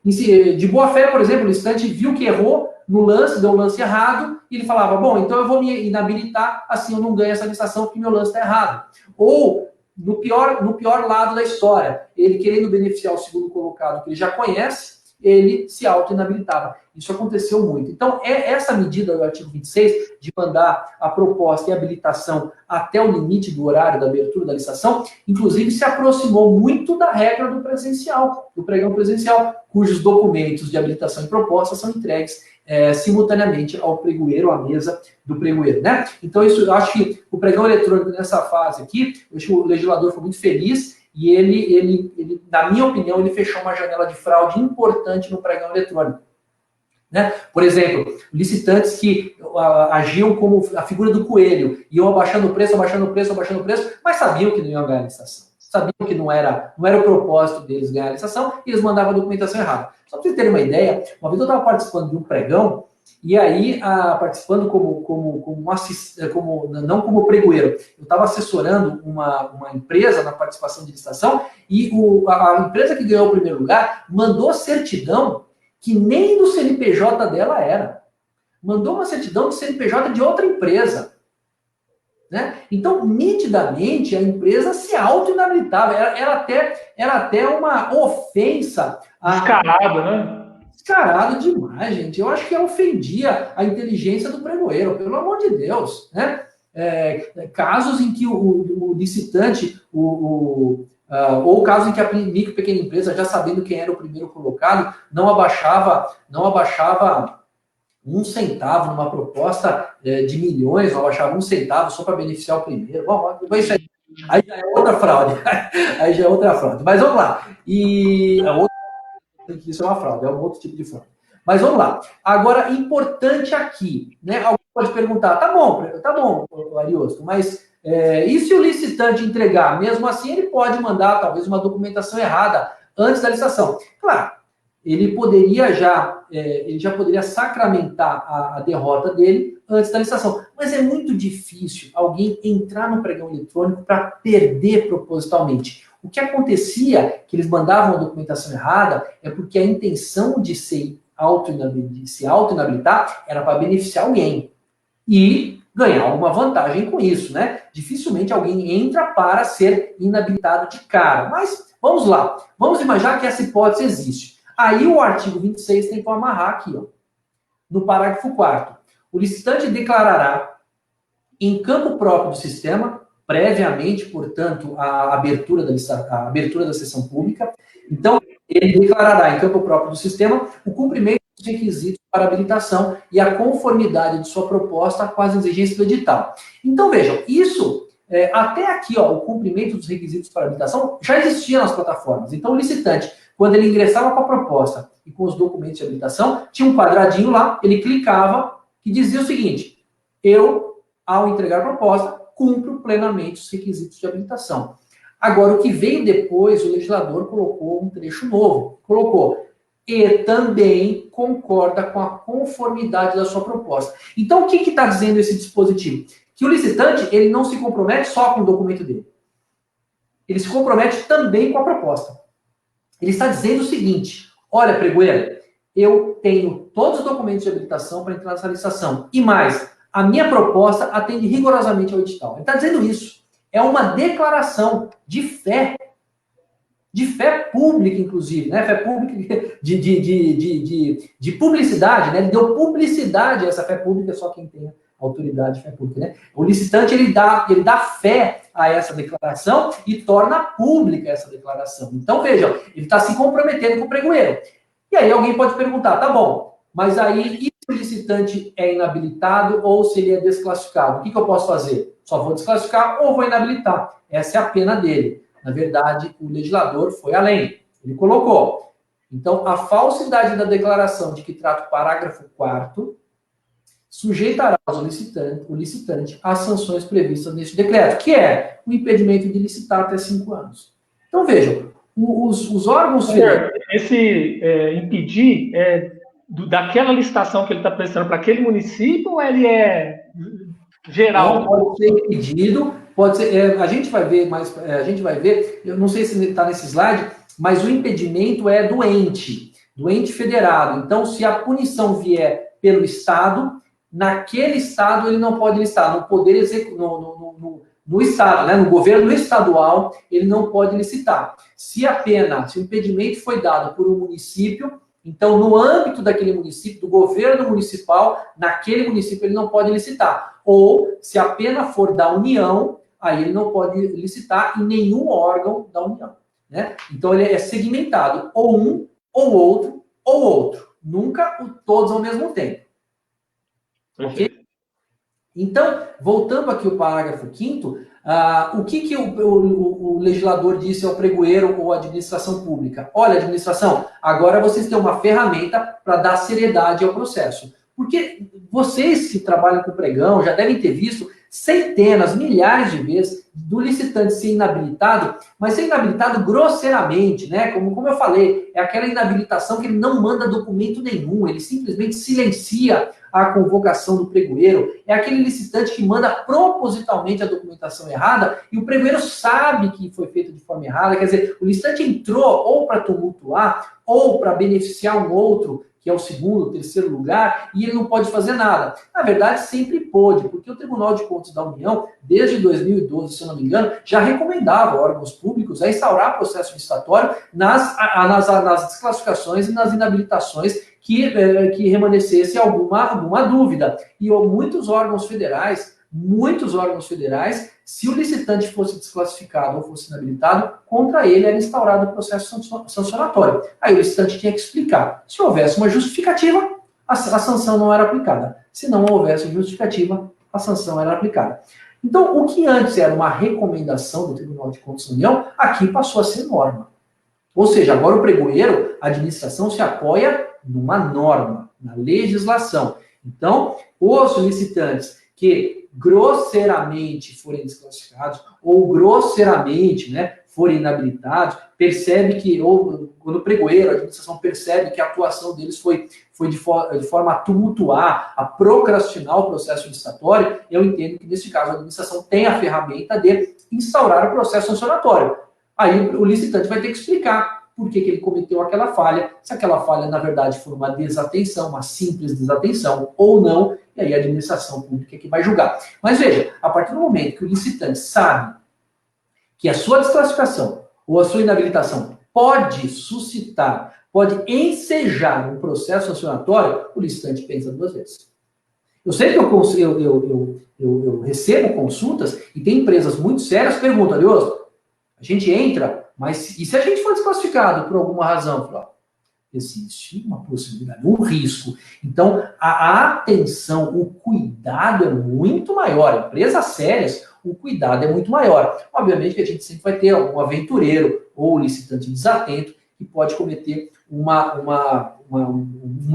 De boa fé, por exemplo, o licitante viu que errou no lance, deu um lance errado, e ele falava, bom, então eu vou me inabilitar, assim eu não ganho essa licitação porque meu lance está errado. Ou, no pior lado da história, ele querendo beneficiar o segundo colocado, que ele já conhece, ele se auto-inabilitava. Isso aconteceu muito. Então, essa medida do artigo 26, de mandar a proposta e habilitação até o limite do horário da abertura da licitação, inclusive se aproximou muito da regra do presencial, do pregão presencial, cujos documentos de habilitação e proposta são entregues simultaneamente ao pregoeiro, à mesa do pregoeiro, né? Então, isso, eu acho que o pregão eletrônico nessa fase aqui, eu acho que o legislador foi muito feliz e ele, na minha opinião, ele fechou uma janela de fraude importante no pregão eletrônico. Né? Por exemplo, licitantes que agiam como a figura do coelho, iam abaixando o preço, mas sabiam que não iam ganhar a licitação. Sabiam que não era o propósito deles ganhar a licitação, e eles mandavam a documentação errada. Só para vocês terem uma ideia, uma vez eu estava participando de um pregão, e aí, participando não como pregoeiro, eu estava assessorando uma empresa na participação de licitação, e a empresa que ganhou o primeiro lugar mandou certidão que nem do CNPJ dela era. Mandou uma certidão de CNPJ de outra empresa. Né? Então, nitidamente, a empresa se auto-inabilitava. Era até uma ofensa. Descarado, né? Descarado demais, gente. Eu acho que ofendia a inteligência do pregoeiro, pelo amor de Deus. Né? Casos em que o licitante, ou casos em que a micro e pequena empresa, já sabendo quem era o primeiro colocado, não abaixava 1 centavo numa proposta de milhões, não abaixava 1 centavo só para beneficiar o primeiro. Bom, isso aí já é outra fraude. Aí já é outra fraude. Mas vamos lá. Isso é uma fraude, é um outro tipo de fraude. Mas vamos lá. Agora, importante aqui, né? Alguém pode perguntar, tá bom, Ariosto, mas e se o licitante entregar? Mesmo assim, ele pode mandar, talvez, uma documentação errada antes da licitação. Claro, ele já poderia sacramentar a derrota dele antes da licitação. Mas é muito difícil alguém entrar no pregão eletrônico para perder propositalmente. O que acontecia, que eles mandavam a documentação errada, é porque a intenção de se auto-inabilitar era para beneficiar alguém. E ganhar alguma vantagem com isso, né? Dificilmente alguém entra para ser inabilitado de cara. Mas, vamos lá. Vamos imaginar que essa hipótese existe. Aí o artigo 26 tem que amarrar aqui, ó, no parágrafo 4º. O licitante declarará em campo próprio do sistema, previamente, portanto, a abertura da sessão pública. Então, ele declarará em campo próprio do sistema o cumprimento dos requisitos para habilitação e a conformidade de sua proposta com as exigências do edital. Então, vejam, isso, até aqui, ó, o cumprimento dos requisitos para habilitação já existia nas plataformas. Então, o licitante, quando ele ingressava com a proposta e com os documentos de habilitação, tinha um quadradinho lá, ele clicava, que dizia o seguinte: eu, ao entregar a proposta, cumpro plenamente os requisitos de habilitação. Agora, o que veio depois, o legislador colocou um trecho novo. Colocou, e também concorda com a conformidade da sua proposta. Então, o que está dizendo esse dispositivo? Que o licitante, ele não se compromete só com o documento dele. Ele se compromete também com a proposta. Ele está dizendo o seguinte: olha, pregoeiro, eu tenho todos os documentos de habilitação para entrar nessa licitação. E mais, a minha proposta atende rigorosamente ao edital. Ele está dizendo isso. É uma declaração de fé pública, inclusive, né? Fé pública de publicidade, né? Ele deu publicidade a essa fé pública, só quem tem autoridade de fé pública, né? O licitante, ele dá fé a essa declaração e torna pública essa declaração. Então, vejam, ele está se comprometendo com o pregoeiro. E aí alguém pode perguntar, tá bom, mas aí e se o licitante é inabilitado ou se ele é desclassificado? O que eu posso fazer? Só vou desclassificar ou vou inabilitar. Essa é a pena dele. Na verdade, o legislador foi além. Ele colocou. Então, a falsidade da declaração de que trata o parágrafo 4º sujeitará o licitante às sanções previstas neste decreto, que é o impedimento de licitar até 5 anos. Então, vejam, os órgãos... Esse impedir daquela licitação que ele está prestando para aquele município, ou ele é geral? Não, pode ser impedido, pode ser... a gente vai ver, eu não sei se está nesse slide, mas o impedimento é do ente federado. Então, se a punição vier pelo Estado, naquele Estado ele não pode licitar, no poder no Estado, né, no governo estadual, ele não pode licitar. Se o impedimento foi dado por um município, então, no âmbito daquele município, do governo municipal, naquele município ele não pode licitar. Ou, se a pena for da União, aí ele não pode licitar em nenhum órgão da União. Né? Então, ele é segmentado, ou um, ou outro. Nunca todos ao mesmo tempo. Ok? Então, voltando aqui ao parágrafo 5º, o que o legislador disse ao pregoeiro ou à administração pública? Olha, administração, agora vocês têm uma ferramenta para dar seriedade ao processo. Porque vocês que trabalham com pregão já devem ter visto centenas, milhares de vezes do licitante ser inabilitado, mas ser inabilitado grosseiramente, né? Como eu falei, é aquela inabilitação que ele não manda documento nenhum, ele simplesmente silencia a convocação do pregoeiro, é aquele licitante que manda propositalmente a documentação errada e o pregoeiro sabe que foi feito de forma errada, quer dizer, o licitante entrou ou para tumultuar ou para beneficiar um outro, que é o segundo, terceiro lugar, e ele não pode fazer nada. Na verdade, sempre pôde, porque o Tribunal de Contas da União, desde 2012, se eu não me engano, já recomendava órgãos públicos a instaurar processo licitatório nas desclassificações e nas inabilitações que remanescesse alguma dúvida. E muitos órgãos federais, se o licitante fosse desclassificado ou fosse inabilitado, contra ele era instaurado o processo sancionatório. Aí o licitante tinha que explicar. Se houvesse uma justificativa, a sanção não era aplicada. Se não houvesse justificativa, a sanção era aplicada. Então, o que antes era uma recomendação do Tribunal de Contas da União, aqui passou a ser norma. Ou seja, agora o pregoeiro, a administração se apoia numa norma, na legislação. Então, os licitantes que grosseiramente forem desclassificados ou grosseiramente, né, forem inabilitados, percebe que, ou quando o pregoeiro, a administração percebe que a atuação deles foi de forma a tumultuar, a procrastinar o processo licitatório, eu entendo que, nesse caso, a administração tem a ferramenta de instaurar o processo sancionatório. Aí o licitante vai ter que explicar por que ele cometeu aquela falha, se aquela falha, na verdade, for uma desatenção, uma simples desatenção ou não, e aí a administração pública é que vai julgar. Mas veja, a partir do momento que o licitante sabe que a sua desclassificação ou a sua inabilitação pode suscitar, pode ensejar um processo sancionatório, o licitante pensa 2 vezes. Eu sei que eu recebo consultas e tem empresas muito sérias que perguntam, Ariosto, a gente entra, mas e se a gente for desclassificado por alguma razão? Existe uma possibilidade, um risco. Então, a atenção, o cuidado é muito maior. Empresas sérias, o cuidado é muito maior. Obviamente que a gente sempre vai ter algum aventureiro ou licitante desatento que pode cometer um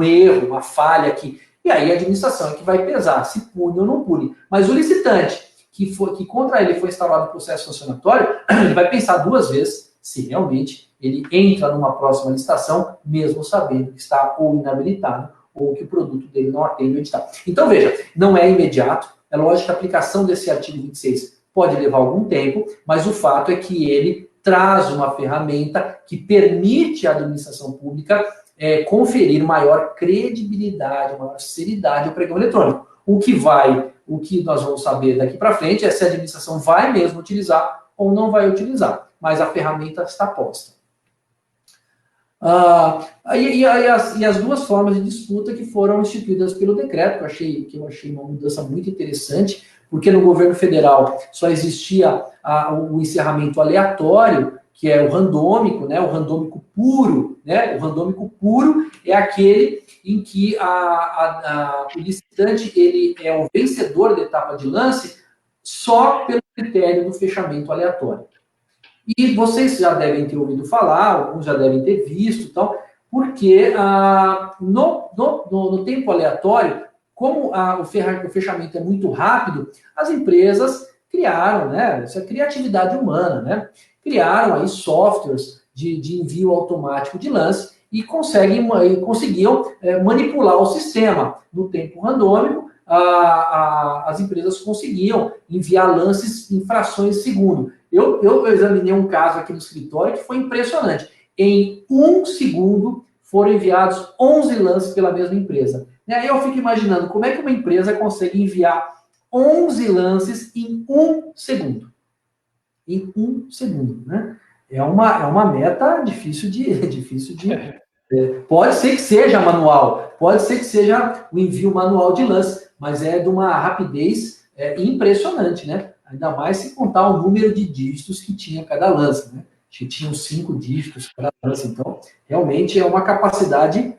erro, uma falha aqui. E aí a administração é que vai pesar se pune ou não pune. Mas o licitante que contra ele foi instaurado o processo sancionatório, ele vai pensar 2 vezes se realmente ele entra numa próxima licitação, mesmo sabendo que está ou inabilitado ou que o produto dele não atende o edital. Então, veja, não é imediato. É lógico que a aplicação desse artigo 26 pode levar algum tempo, mas o fato é que ele traz uma ferramenta que permite à administração pública conferir maior credibilidade, maior seriedade ao pregão eletrônico. O que nós vamos saber daqui para frente é se a administração vai mesmo utilizar ou não vai utilizar, mas a ferramenta está posta. E as 2 formas de disputa que foram instituídas pelo decreto, que eu achei uma mudança muito interessante, porque no governo federal só existia o encerramento aleatório, que é o randômico, né, o randômico puro, né, o randômico puro é aquele em que o licitante ele é o vencedor da etapa de lance só pelo critério do fechamento aleatório. E vocês já devem ter ouvido falar, alguns já devem ter visto, porque no tempo aleatório, como o fechamento é muito rápido, as empresas criaram, né? Isso é criatividade humana, né? Criaram aí softwares de envio automático de lance e conseguiam manipular o sistema. No tempo randômico, as empresas conseguiam enviar lances em frações de segundo. Eu examinei um caso aqui no escritório que foi impressionante. Em 1 segundo foram enviados 11 lances pela mesma empresa. E aí eu fico imaginando como é que uma empresa consegue enviar 11 lances em 1 segundo. Em 1 segundo, né? É uma meta difícil de pode ser que seja manual, pode ser que seja o envio manual de lance, mas é de uma rapidez impressionante, né? Ainda mais se contar o número de dígitos que tinha cada lance, né? Acho que tinham 5 dígitos cada lance, então realmente é uma capacidade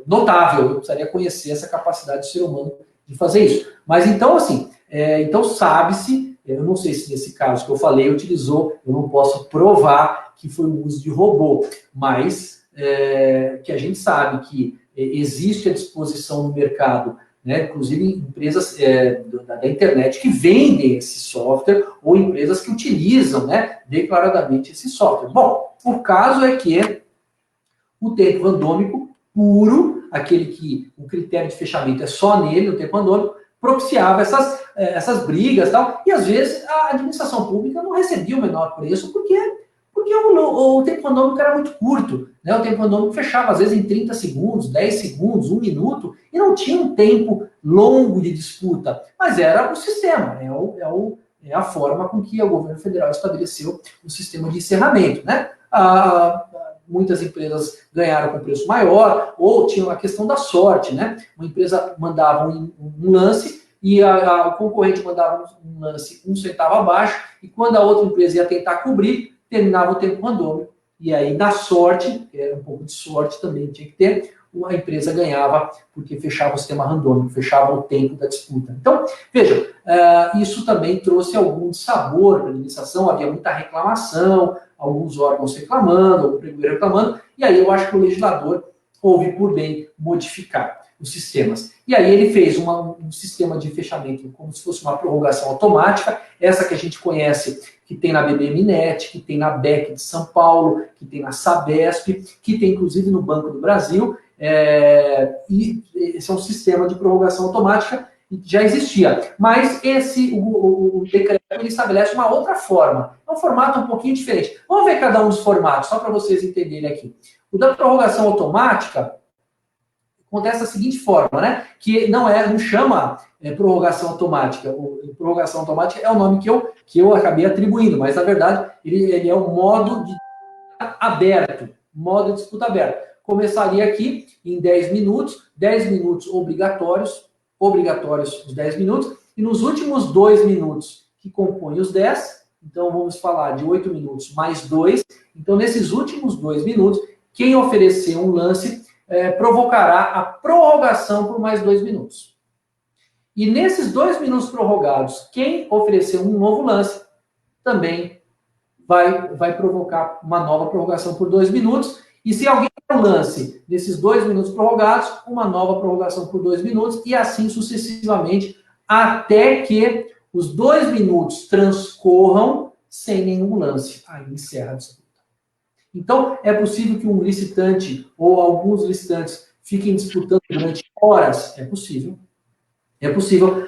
notável. Eu precisaria conhecer essa capacidade do ser humano de fazer isso. Mas então, assim, então sabe-se, eu não sei se nesse caso que eu falei utilizou, eu não posso provar que foi o uso de robô, mas que a gente sabe que existe à disposição no mercado, né, inclusive empresas da internet que vendem esse software ou empresas que utilizam, né, declaradamente esse software. Bom, o caso é que o tempo randômico puro, aquele que o critério de fechamento é só nele, o tempo randômico, propiciava essas brigas e tal, e às vezes a administração pública não recebia o menor preço porque o tempo randômico era muito curto, né? O tempo randômico fechava às vezes em 30 segundos, 10 segundos, 1 minuto, e não tinha um tempo longo de disputa, mas era o sistema, é a forma com que o governo federal estabeleceu o sistema de encerramento, né? Muitas empresas ganharam com preço maior, ou tinha a questão da sorte, né? Uma empresa mandava um lance e o concorrente mandava um lance 1 centavo abaixo, e quando a outra empresa ia tentar cobrir, terminava o tempo randômico, e aí na sorte, que era um pouco de sorte também tinha que ter, a empresa ganhava porque fechava o sistema randômico, fechava o tempo da disputa. Então, veja, isso também trouxe algum sabor para a administração, havia muita reclamação, alguns órgãos reclamando, o pregoeiro reclamando, e aí eu acho que o legislador houve por bem modificar os sistemas. E aí ele fez um sistema de fechamento como se fosse uma prorrogação automática, essa que a gente conhece, que tem na BBMnet, que tem na BEC de São Paulo, que tem na Sabesp, que tem inclusive no Banco do Brasil, e esse é um sistema de prorrogação automática que já existia. Mas o decreto ele estabelece uma outra forma, é um formato um pouquinho diferente. Vamos ver cada um dos formatos, só para vocês entenderem aqui. O da prorrogação automática acontece da seguinte forma, né? Que não chama prorrogação automática. Prorrogação automática é o nome que eu acabei atribuindo, mas na verdade ele é um modo de aberto, modo de disputa aberto. Começaria aqui em 10 minutos obrigatórios os 10 minutos, e nos últimos 2 minutos que compõem os 10, então vamos falar de 8 minutos mais 2, então nesses últimos 2 minutos, quem oferecer um lance provocará a prorrogação por mais 2 minutos. E nesses 2 minutos prorrogados, quem oferecer um novo lance também vai provocar uma nova prorrogação por 2 minutos. E se alguém der um lance nesses 2 minutos prorrogados, uma nova prorrogação por 2 minutos, e assim sucessivamente, até que os 2 minutos transcorram sem nenhum lance. Aí encerra a disputa. Então, é possível que um licitante ou alguns licitantes fiquem disputando durante horas? É possível. É possível.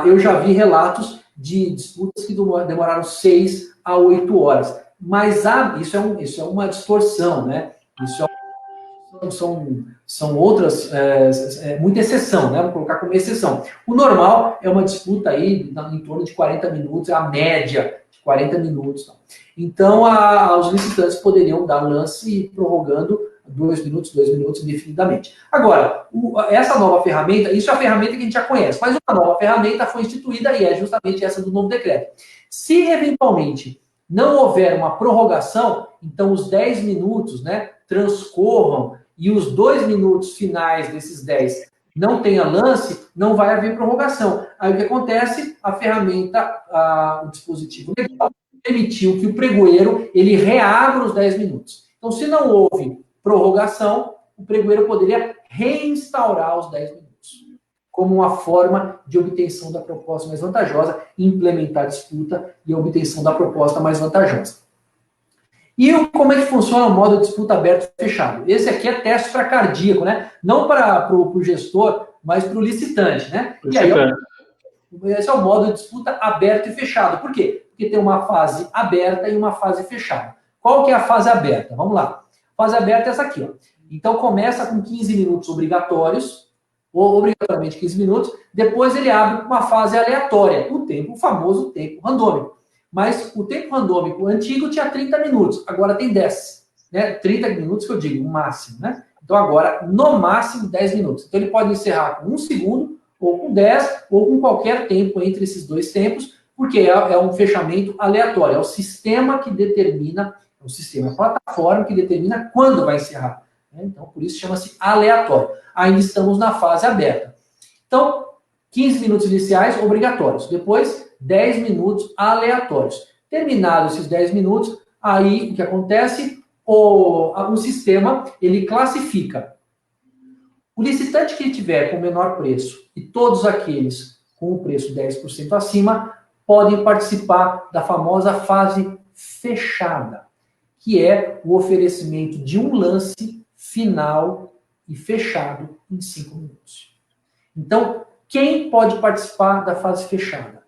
Eu já vi relatos de disputas que demoraram 6 a 8 horas. Mas isso é uma distorção, né? São outras, muita exceção, né? Vou colocar como exceção. O normal é uma disputa aí em torno de 40 minutos, é a média de 40 minutos. Então, os licitantes poderiam dar lance prorrogando 2 minutos indefinidamente. Agora, essa nova ferramenta, isso é a ferramenta que a gente já conhece, mas uma nova ferramenta foi instituída e é justamente essa do novo decreto. Se, eventualmente, não houver uma prorrogação, então os 10 minutos, né, transcorram e os 2 minutos finais desses 10 não tenha lance, não vai haver prorrogação. Aí o que acontece? A ferramenta, o dispositivo legal, permitiu que o pregoeiro ele reabra os 10 minutos. Então, se não houve prorrogação, o pregoeiro poderia reinstaurar os 10 minutos. como uma forma de obtenção da proposta mais vantajosa, implementar a disputa e a obtenção da proposta mais vantajosa. E como é que funciona o modo de disputa aberto e fechado? Esse aqui é teste para cardíaco, né? Não para o gestor, mas para o licitante, né? E aí, esse é o modo de disputa aberto e fechado. Por quê? Porque tem uma fase aberta e uma fase fechada. Qual que é a fase aberta? Vamos lá. A fase aberta é essa aqui, ó. Então começa com 15 minutos obrigatórios, ou obrigatoriamente 15 minutos, depois ele abre uma fase aleatória, o famoso tempo randômico. Mas o tempo randômico antigo tinha 30 minutos, agora tem 10. Né? 30 minutos que eu digo, o máximo, né? Então agora, no máximo, 10 minutos. Então ele pode encerrar com 1 segundo, ou com 10, ou com qualquer tempo entre esses dois tempos, porque é um fechamento aleatório, é o sistema que determina, é o sistema, a plataforma que determina quando vai encerrar. Né? Então, por isso chama-se aleatório. Ainda estamos na fase aberta. Então, 15 minutos iniciais obrigatórios, depois 10 minutos aleatórios. Terminados esses 10 minutos, aí o que acontece? O sistema, ele classifica o licitante que tiver com o menor preço e todos aqueles com o preço 10% acima podem participar da famosa fase fechada, que é o oferecimento de um lance final e fechado em 5 minutos. Então, quem pode participar da fase fechada?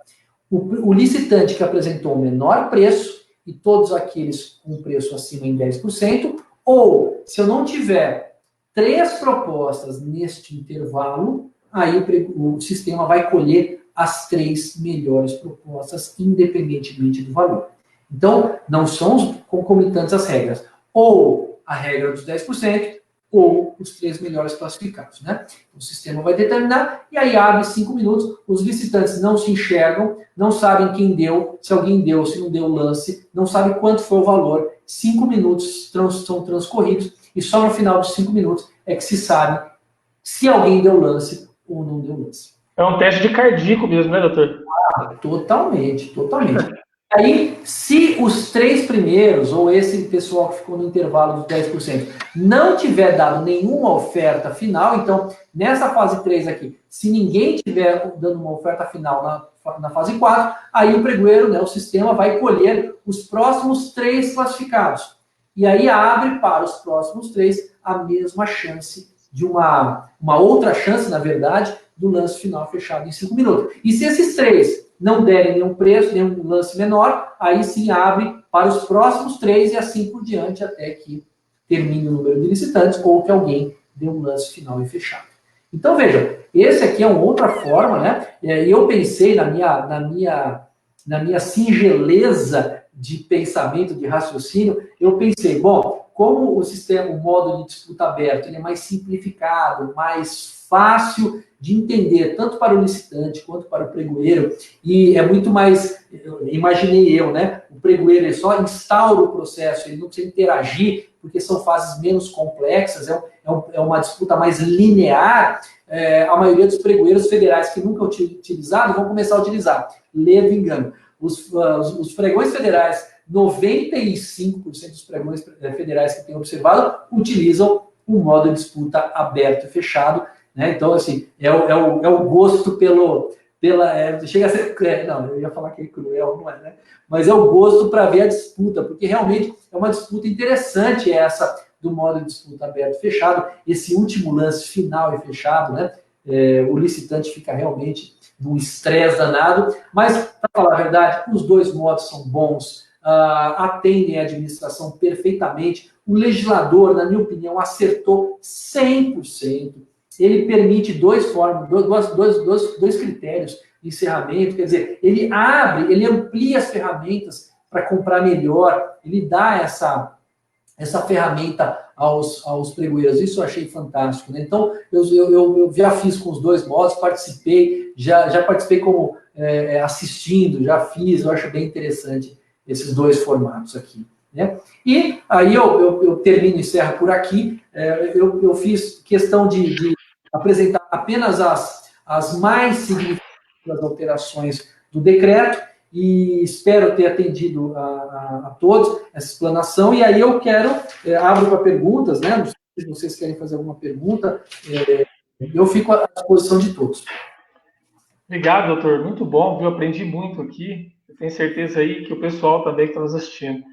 O licitante que apresentou o menor preço e todos aqueles com preço acima em 10%, ou, se eu não tiver 3 propostas neste intervalo, aí o sistema vai colher as 3 melhores propostas, independentemente do valor. Então, não são concomitantes as regras. Ou a regra dos 10%, ou os 3 melhores classificados, né? O sistema vai determinar, e aí abre 5 minutos, os licitantes não se enxergam, não sabem quem deu, se alguém deu, se não deu o lance, não sabem quanto foi o valor, 5 minutos são transcorridos, e só no final dos 5 minutos é que se sabe se alguém deu lance ou não deu lance. É um teste de cardíaco mesmo, né, doutor? Totalmente. Aí, se os 3 primeiros, ou esse pessoal que ficou no intervalo dos 10%, não tiver dado nenhuma oferta final, então, nessa fase 3 aqui, se ninguém tiver dando uma oferta final na fase 4, aí o pregoeiro, né, o sistema, vai colher os próximos 3 classificados. E aí abre para os próximos 3 a mesma chance de uma outra chance, na verdade, do lance final fechado em 5 minutos. E se esses 3 não derem nenhum preço, nenhum lance menor, aí sim abre para os próximos 3 e assim por diante, até que termine o número de licitantes ou que alguém dê um lance final e fechado. Então, veja, esse aqui é uma outra forma, né? E eu pensei na minha singeleza de pensamento, de raciocínio, eu pensei, bom, como o sistema, o modo de disputa aberto, ele é mais simplificado, mais fácil de entender, tanto para o licitante quanto para o pregoeiro, e é muito mais, imaginei eu, né? O pregoeiro ele só instaura o processo, ele não precisa interagir, porque são fases menos complexas, é uma disputa mais linear. A maioria dos pregoeiros federais que nunca utilizaram vão começar a utilizar. Ledo engano. Os pregões federais, 95% dos pregões federais que tenho observado, utilizam o modo de disputa aberto e fechado, né? Então, assim, é o gosto chega a ser... não, eu ia falar que é cruel, não é, né? Mas é o gosto para ver a disputa, porque realmente é uma disputa interessante essa do modo de disputa aberto e fechado, esse último lance final e fechado, né? O licitante fica realmente num estresse danado, mas, para falar a verdade, os dois modos são bons, atendem a administração perfeitamente, o legislador, na minha opinião, acertou 100%, ele permite dois critérios de encerramento, quer dizer, ele amplia as ferramentas para comprar melhor, ele dá essa ferramenta aos pregoeiros, isso eu achei fantástico, né? Então, eu já fiz com os dois modos, participei, já participei como assistindo, já fiz, eu acho bem interessante esses dois formatos aqui, né? E aí eu termino e encerro por aqui, eu fiz questão de apresentar apenas as mais significativas alterações do decreto, e espero ter atendido a todos essa explanação, e aí eu abro para perguntas, né? Não sei se vocês querem fazer alguma pergunta, Eu fico à disposição de todos. Obrigado, doutor. Muito bom, viu? Aprendi muito aqui. Eu tenho certeza aí que o pessoal também que está nos assistindo.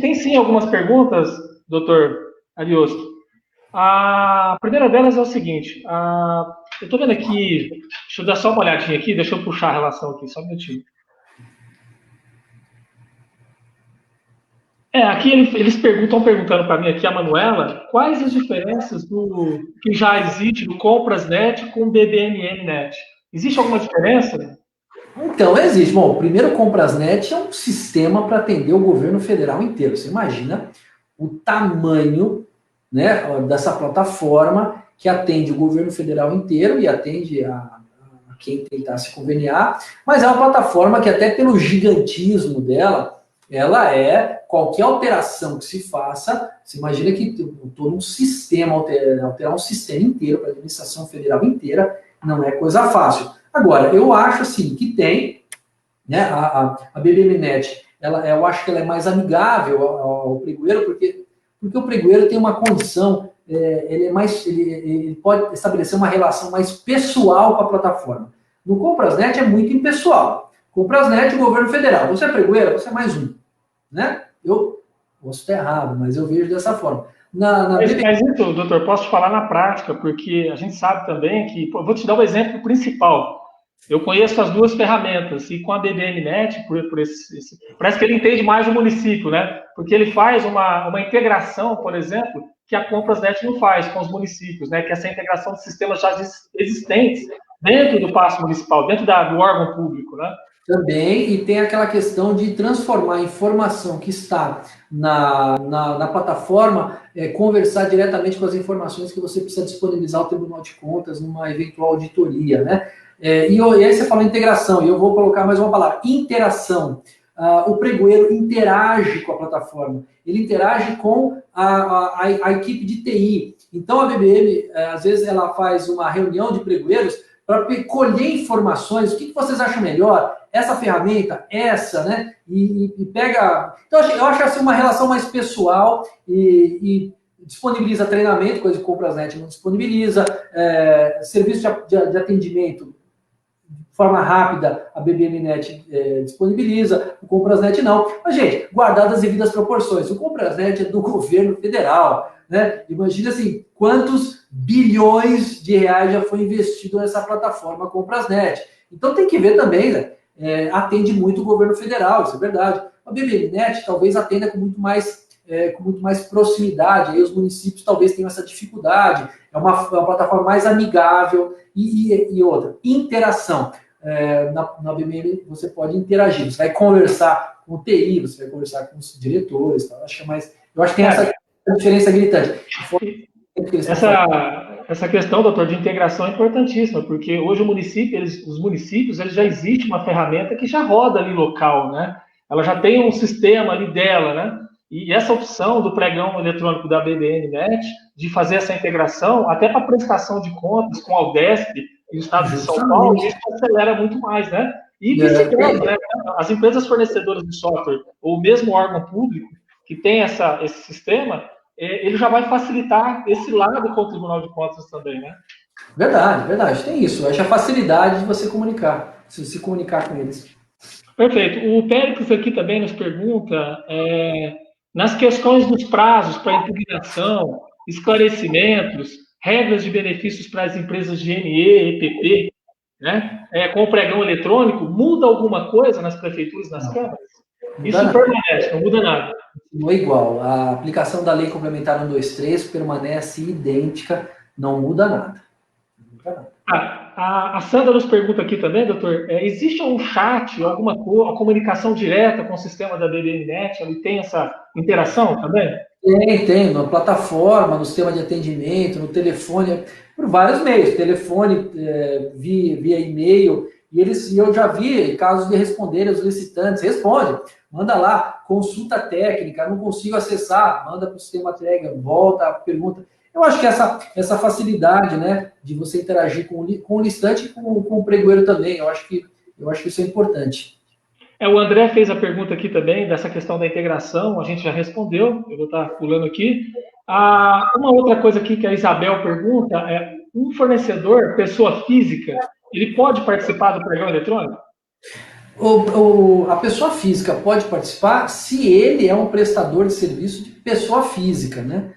Tem sim algumas perguntas, doutor Ariosto. A primeira delas é o seguinte. Eu estou vendo aqui, deixa eu dar só uma olhadinha aqui, deixa eu puxar a relação aqui, só um minutinho. Aqui eles perguntando para mim aqui, a Manuela, quais as diferenças do que já existe do ComprasNet com o BBMNet? Existe alguma diferença? Então, existe. Bom, primeiro, o ComprasNet é um sistema para atender o governo federal inteiro. Você imagina o tamanho, né, dessa plataforma que atende o governo federal inteiro e atende a quem tentar se conveniar, mas é uma plataforma que até pelo gigantismo dela, ela qualquer alteração que se faça, você imagina que todo um sistema, alterar um sistema inteiro para a administração federal inteira, não é coisa fácil. Agora, eu acho assim que tem, né, a BBMNet, eu acho que ela é mais amigável ao pregoeiro, porque o pregoeiro tem uma condição, ele pode estabelecer uma relação mais pessoal com a plataforma. No ComprasNet é muito impessoal. ComprasNet, o governo federal. Você é pregoeiro, você é mais um. Né? Eu posso estar errado, mas eu vejo dessa forma. Mas isso, doutor, posso te falar na prática, porque a gente sabe também que... Vou te dar o exemplo principal. Eu conheço as duas ferramentas, e com a BBMNet, parece que ele entende mais o município, né? Porque ele faz uma integração, por exemplo, que a ComprasNet não faz com os municípios, né? Que é essa integração de sistemas já existentes dentro do passo municipal, dentro do órgão público, né? Também, e tem aquela questão de transformar a informação que está na plataforma, conversar diretamente com as informações que você precisa disponibilizar ao Tribunal de Contas numa eventual auditoria, né? E aí você falou integração, e eu vou colocar mais uma palavra, interação. O pregoeiro interage com a plataforma, ele interage com a equipe de TI. Então a BBM, às vezes, ela faz uma reunião de pregoeiros para colher informações, o que vocês acham melhor? Essa ferramenta, essa, né? E pega... Então, eu acho assim uma relação mais pessoal e disponibiliza treinamento, coisa que o ComprasNet não disponibiliza, serviço de atendimento de forma rápida, a BBMNet disponibiliza, o ComprasNet não. Mas, gente, guardadas as devidas proporções, o ComprasNet é do governo federal, né? Imagina assim, quantos bilhões de reais já foi investido nessa plataforma ComprasNet. Então tem que ver também, né? Atende muito o governo federal, isso é verdade. A BBMNet talvez atenda com muito mais proximidade, aí os municípios talvez tenham essa dificuldade, é uma plataforma mais amigável e outra, interação. Na BBM você pode interagir, você vai conversar com o TI, você vai conversar com os diretores, tá? Eu acho que tem essa diferença gritante. Essa questão, doutor, de integração é importantíssima, porque hoje os municípios já existe uma ferramenta que já roda ali local, né? Ela já tem um sistema ali dela, né? E essa opção do pregão eletrônico da BBMNet, de fazer essa integração, até para prestação de contas com a Aldesp e o Estado de São Paulo, isso acelera muito mais, né? E vice-versa, né? As empresas fornecedoras de software, ou mesmo o órgão público, que tem esse sistema, ele já vai facilitar esse lado com o Tribunal de Contas também, né? Verdade, tem isso. Eu acho a facilidade de você se comunicar com eles. Perfeito. O Péricles aqui também nos pergunta, nas questões dos prazos para impugnação, esclarecimentos, regras de benefícios para as empresas de NE, EPP, né? Com o pregão eletrônico, muda alguma coisa nas prefeituras e nas câmaras? Isso permanece, não muda nada. Não é igual. A aplicação da Lei Complementar 123 permanece idêntica, não muda nada. A Sandra nos pergunta aqui também, doutor, existe um chat, alguma comunicação direta com o sistema da BBMNet? Ele tem essa interação também? Tem, na plataforma, no sistema de atendimento, no telefone, por vários meios, telefone, via e-mail, e eu já vi casos de responderem os licitantes, manda lá, consulta técnica, não consigo acessar, manda para o sistema técnico, volta, pergunta. Eu acho que essa facilidade, né, de você interagir com o licitante e com o pregoeiro também, eu acho que isso é importante. O André fez a pergunta aqui também, dessa questão da integração, a gente já respondeu, eu vou estar pulando aqui. Uma outra coisa aqui que a Isabel pergunta um fornecedor, pessoa física, ele pode participar do pregão eletrônico? A pessoa física pode participar se ele é um prestador de serviço de pessoa física, né?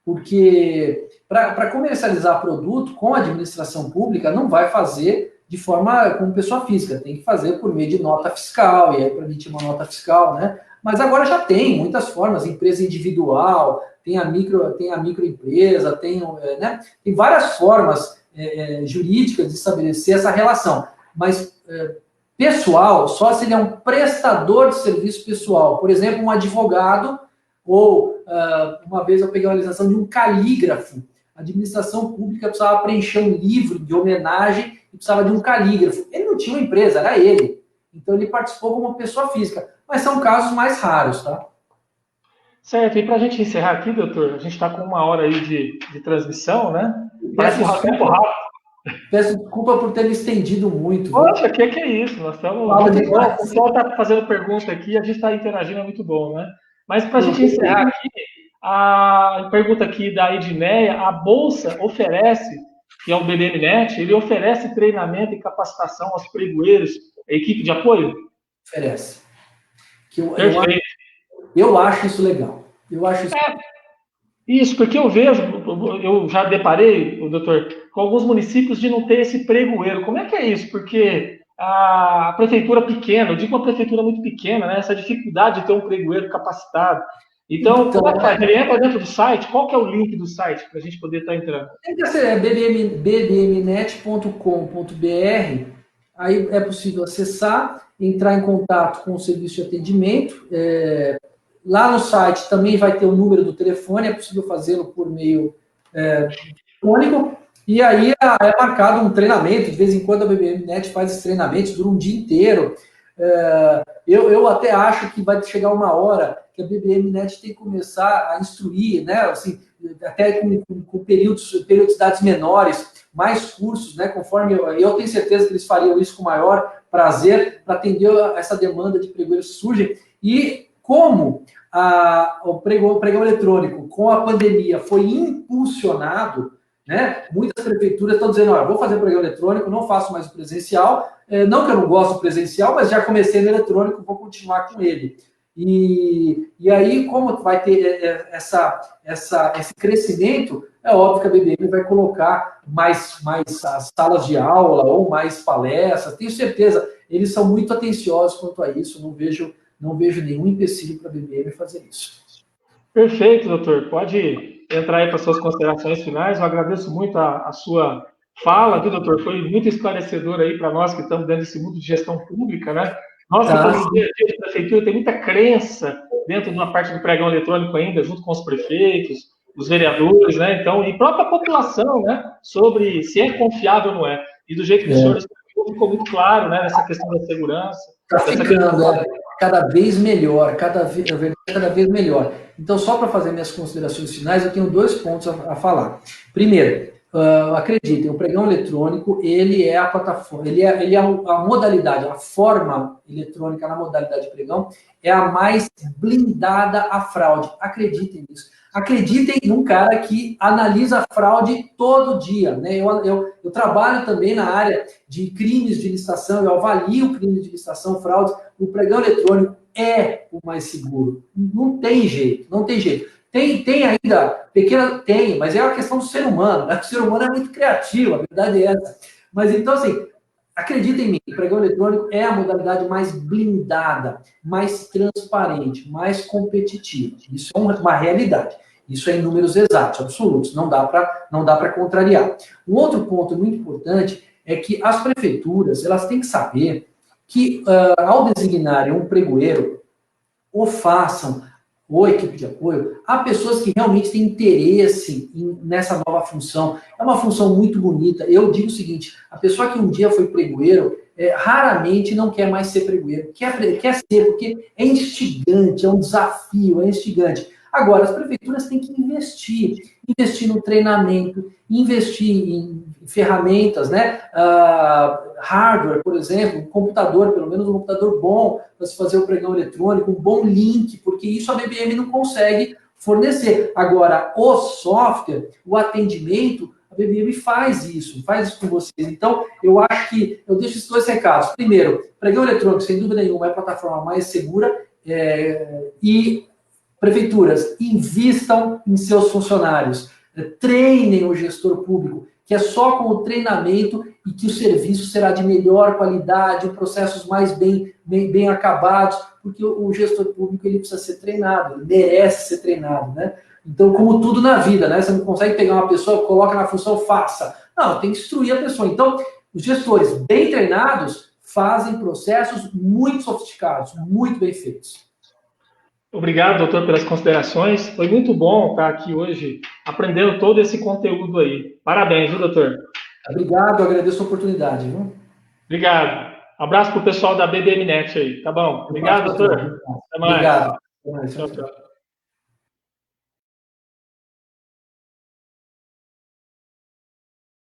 Porque para comercializar produto com a administração pública não vai fazer de forma como pessoa física, tem que fazer por meio de nota fiscal, e aí para emitir uma nota fiscal, né? Mas agora já tem muitas formas, empresa individual, tem a microempresa, né? Tem várias formas jurídicas de estabelecer essa relação, mas pessoal, só se ele é um prestador de serviço pessoal, por exemplo, um advogado, ou uma vez eu peguei uma legislação de um calígrafo. A administração pública precisava preencher um livro de homenagem e precisava de um calígrafo. Ele não tinha uma empresa, era ele. Então ele participou como uma pessoa física. Mas são casos mais raros, tá? Certo, e para a gente encerrar aqui, doutor, a gente está com 1 hora aí de transmissão, né? Parece um tempo rápido. Peço desculpa por ter me estendido muito. Poxa, que é isso? Nós estamos. O pessoal está fazendo pergunta aqui, a gente está interagindo, é muito bom, né? Mas para a gente encerrar aqui, a pergunta aqui da Edneia, a Bolsa oferece, que é o BBMNet, ele oferece treinamento e capacitação aos pregoeiros, a equipe de apoio? Oferece. Eu acho isso legal. Eu acho isso Isso, porque eu já deparei, doutor, com alguns municípios de não ter esse pregoeiro. Como é que é isso? Porque a prefeitura pequena, eu digo uma prefeitura muito pequena, né? Essa dificuldade de ter um pregoeiro capacitado. Então como é que faz? Ele entra dentro do site? Qual que é o link do site para a gente poder estar entrando? Tem que ser bbmnet.com.br, aí é possível acessar, entrar em contato com o serviço de atendimento. Lá no site também vai ter o número do telefone, é possível fazê-lo por meio telefônico, e aí é marcado um treinamento. De vez em quando a BBMNet faz esses treinamentos, dura um dia inteiro. Eu até acho que vai chegar uma hora que a BBMNet tem que começar a instruir, né, assim, até com periodicidades menores, mais cursos, né, conforme eu tenho certeza que eles fariam isso com maior prazer para atender essa demanda de pregoeiros que surge. E como o pregão eletrônico com a pandemia foi impulsionado, né, muitas prefeituras estão dizendo, vou fazer pregão eletrônico, não faço mais o presencial, não que eu não gosto do presencial, mas já comecei no eletrônico, vou continuar com ele. E aí, como vai ter esse crescimento, é óbvio que a BBM vai colocar mais salas de aula ou mais palestras, tenho certeza, eles são muito atenciosos quanto a isso, não vejo nenhum empecilho para a BBM fazer isso. Perfeito, doutor. Pode entrar aí para suas considerações finais. Eu agradeço muito a sua fala, viu, doutor? Foi muito esclarecedor aí para nós que estamos dentro desse mundo de gestão pública, né? Nós que estamos no dia a dia de prefeitura, tem muita crença dentro de uma parte do pregão eletrônico ainda, junto com os prefeitos, os vereadores, né? Então, e própria população, né? Sobre se é confiável ou não é. E do jeito que o senhor explicou, ficou muito claro, né? Nessa questão da segurança. Está ficando cada vez melhor, cada vez melhor. Então, só para fazer minhas considerações finais, eu tenho 2 pontos a falar. Primeiro, acreditem, o pregão eletrônico, ele é a plataforma, ele é a modalidade, a forma eletrônica na modalidade de pregão é a mais blindada à fraude. Acreditem nisso. Acreditem num cara que analisa fraude todo dia, né? Eu trabalho também na área de crimes de licitação, eu avalio crimes de licitação, fraudes. O pregão eletrônico é o mais seguro. Não tem jeito, não tem jeito. Tem ainda, tem, mas é uma questão do ser humano, né? O ser humano é muito criativo, a verdade é essa. Mas então, assim, acreditem em mim, o pregão eletrônico é a modalidade mais blindada, mais transparente, mais competitiva. Isso é uma realidade. Isso é em números exatos, absolutos. Não dá para contrariar. Um outro ponto muito importante é que as prefeituras elas têm que saber que, ao designarem um pregoeiro, ou façam, ou equipe de apoio, há pessoas que realmente têm interesse nessa nova função. É uma função muito bonita. Eu digo o seguinte, a pessoa que um dia foi pregoeiro, raramente não quer mais ser pregoeiro. Quer ser, porque é instigante, é um desafio, é instigante. Agora, as prefeituras têm que investir no treinamento, investir em ferramentas, né? Hardware, por exemplo, um computador, pelo menos um computador bom para se fazer o pregão eletrônico, um bom link, porque isso a BBM não consegue fornecer. Agora, o software, o atendimento, A BBM faz isso com vocês. Então, eu acho que eu deixo esses dois recados. Primeiro, pregão eletrônico, sem dúvida nenhuma, é a plataforma mais segura e prefeituras, invistam em seus funcionários, treinem o gestor público, que é só com o treinamento e que o serviço será de melhor qualidade, processos mais bem acabados, porque o gestor público ele precisa ser treinado, ele merece ser treinado, né? Então, como tudo na vida, né? Você não consegue pegar uma pessoa, coloca na função, faça. Não, tem que instruir a pessoa. Então, os gestores bem treinados fazem processos muito sofisticados, muito bem feitos. Obrigado, doutor, pelas considerações. Foi muito bom estar aqui hoje aprendendo todo esse conteúdo aí. Parabéns, viu, doutor? Obrigado, agradeço a oportunidade. Viu? Obrigado. Abraço para o pessoal da BBMnet aí, tá bom? Obrigado, doutor. Até mais. Obrigado. Até mais. Tchau, tchau.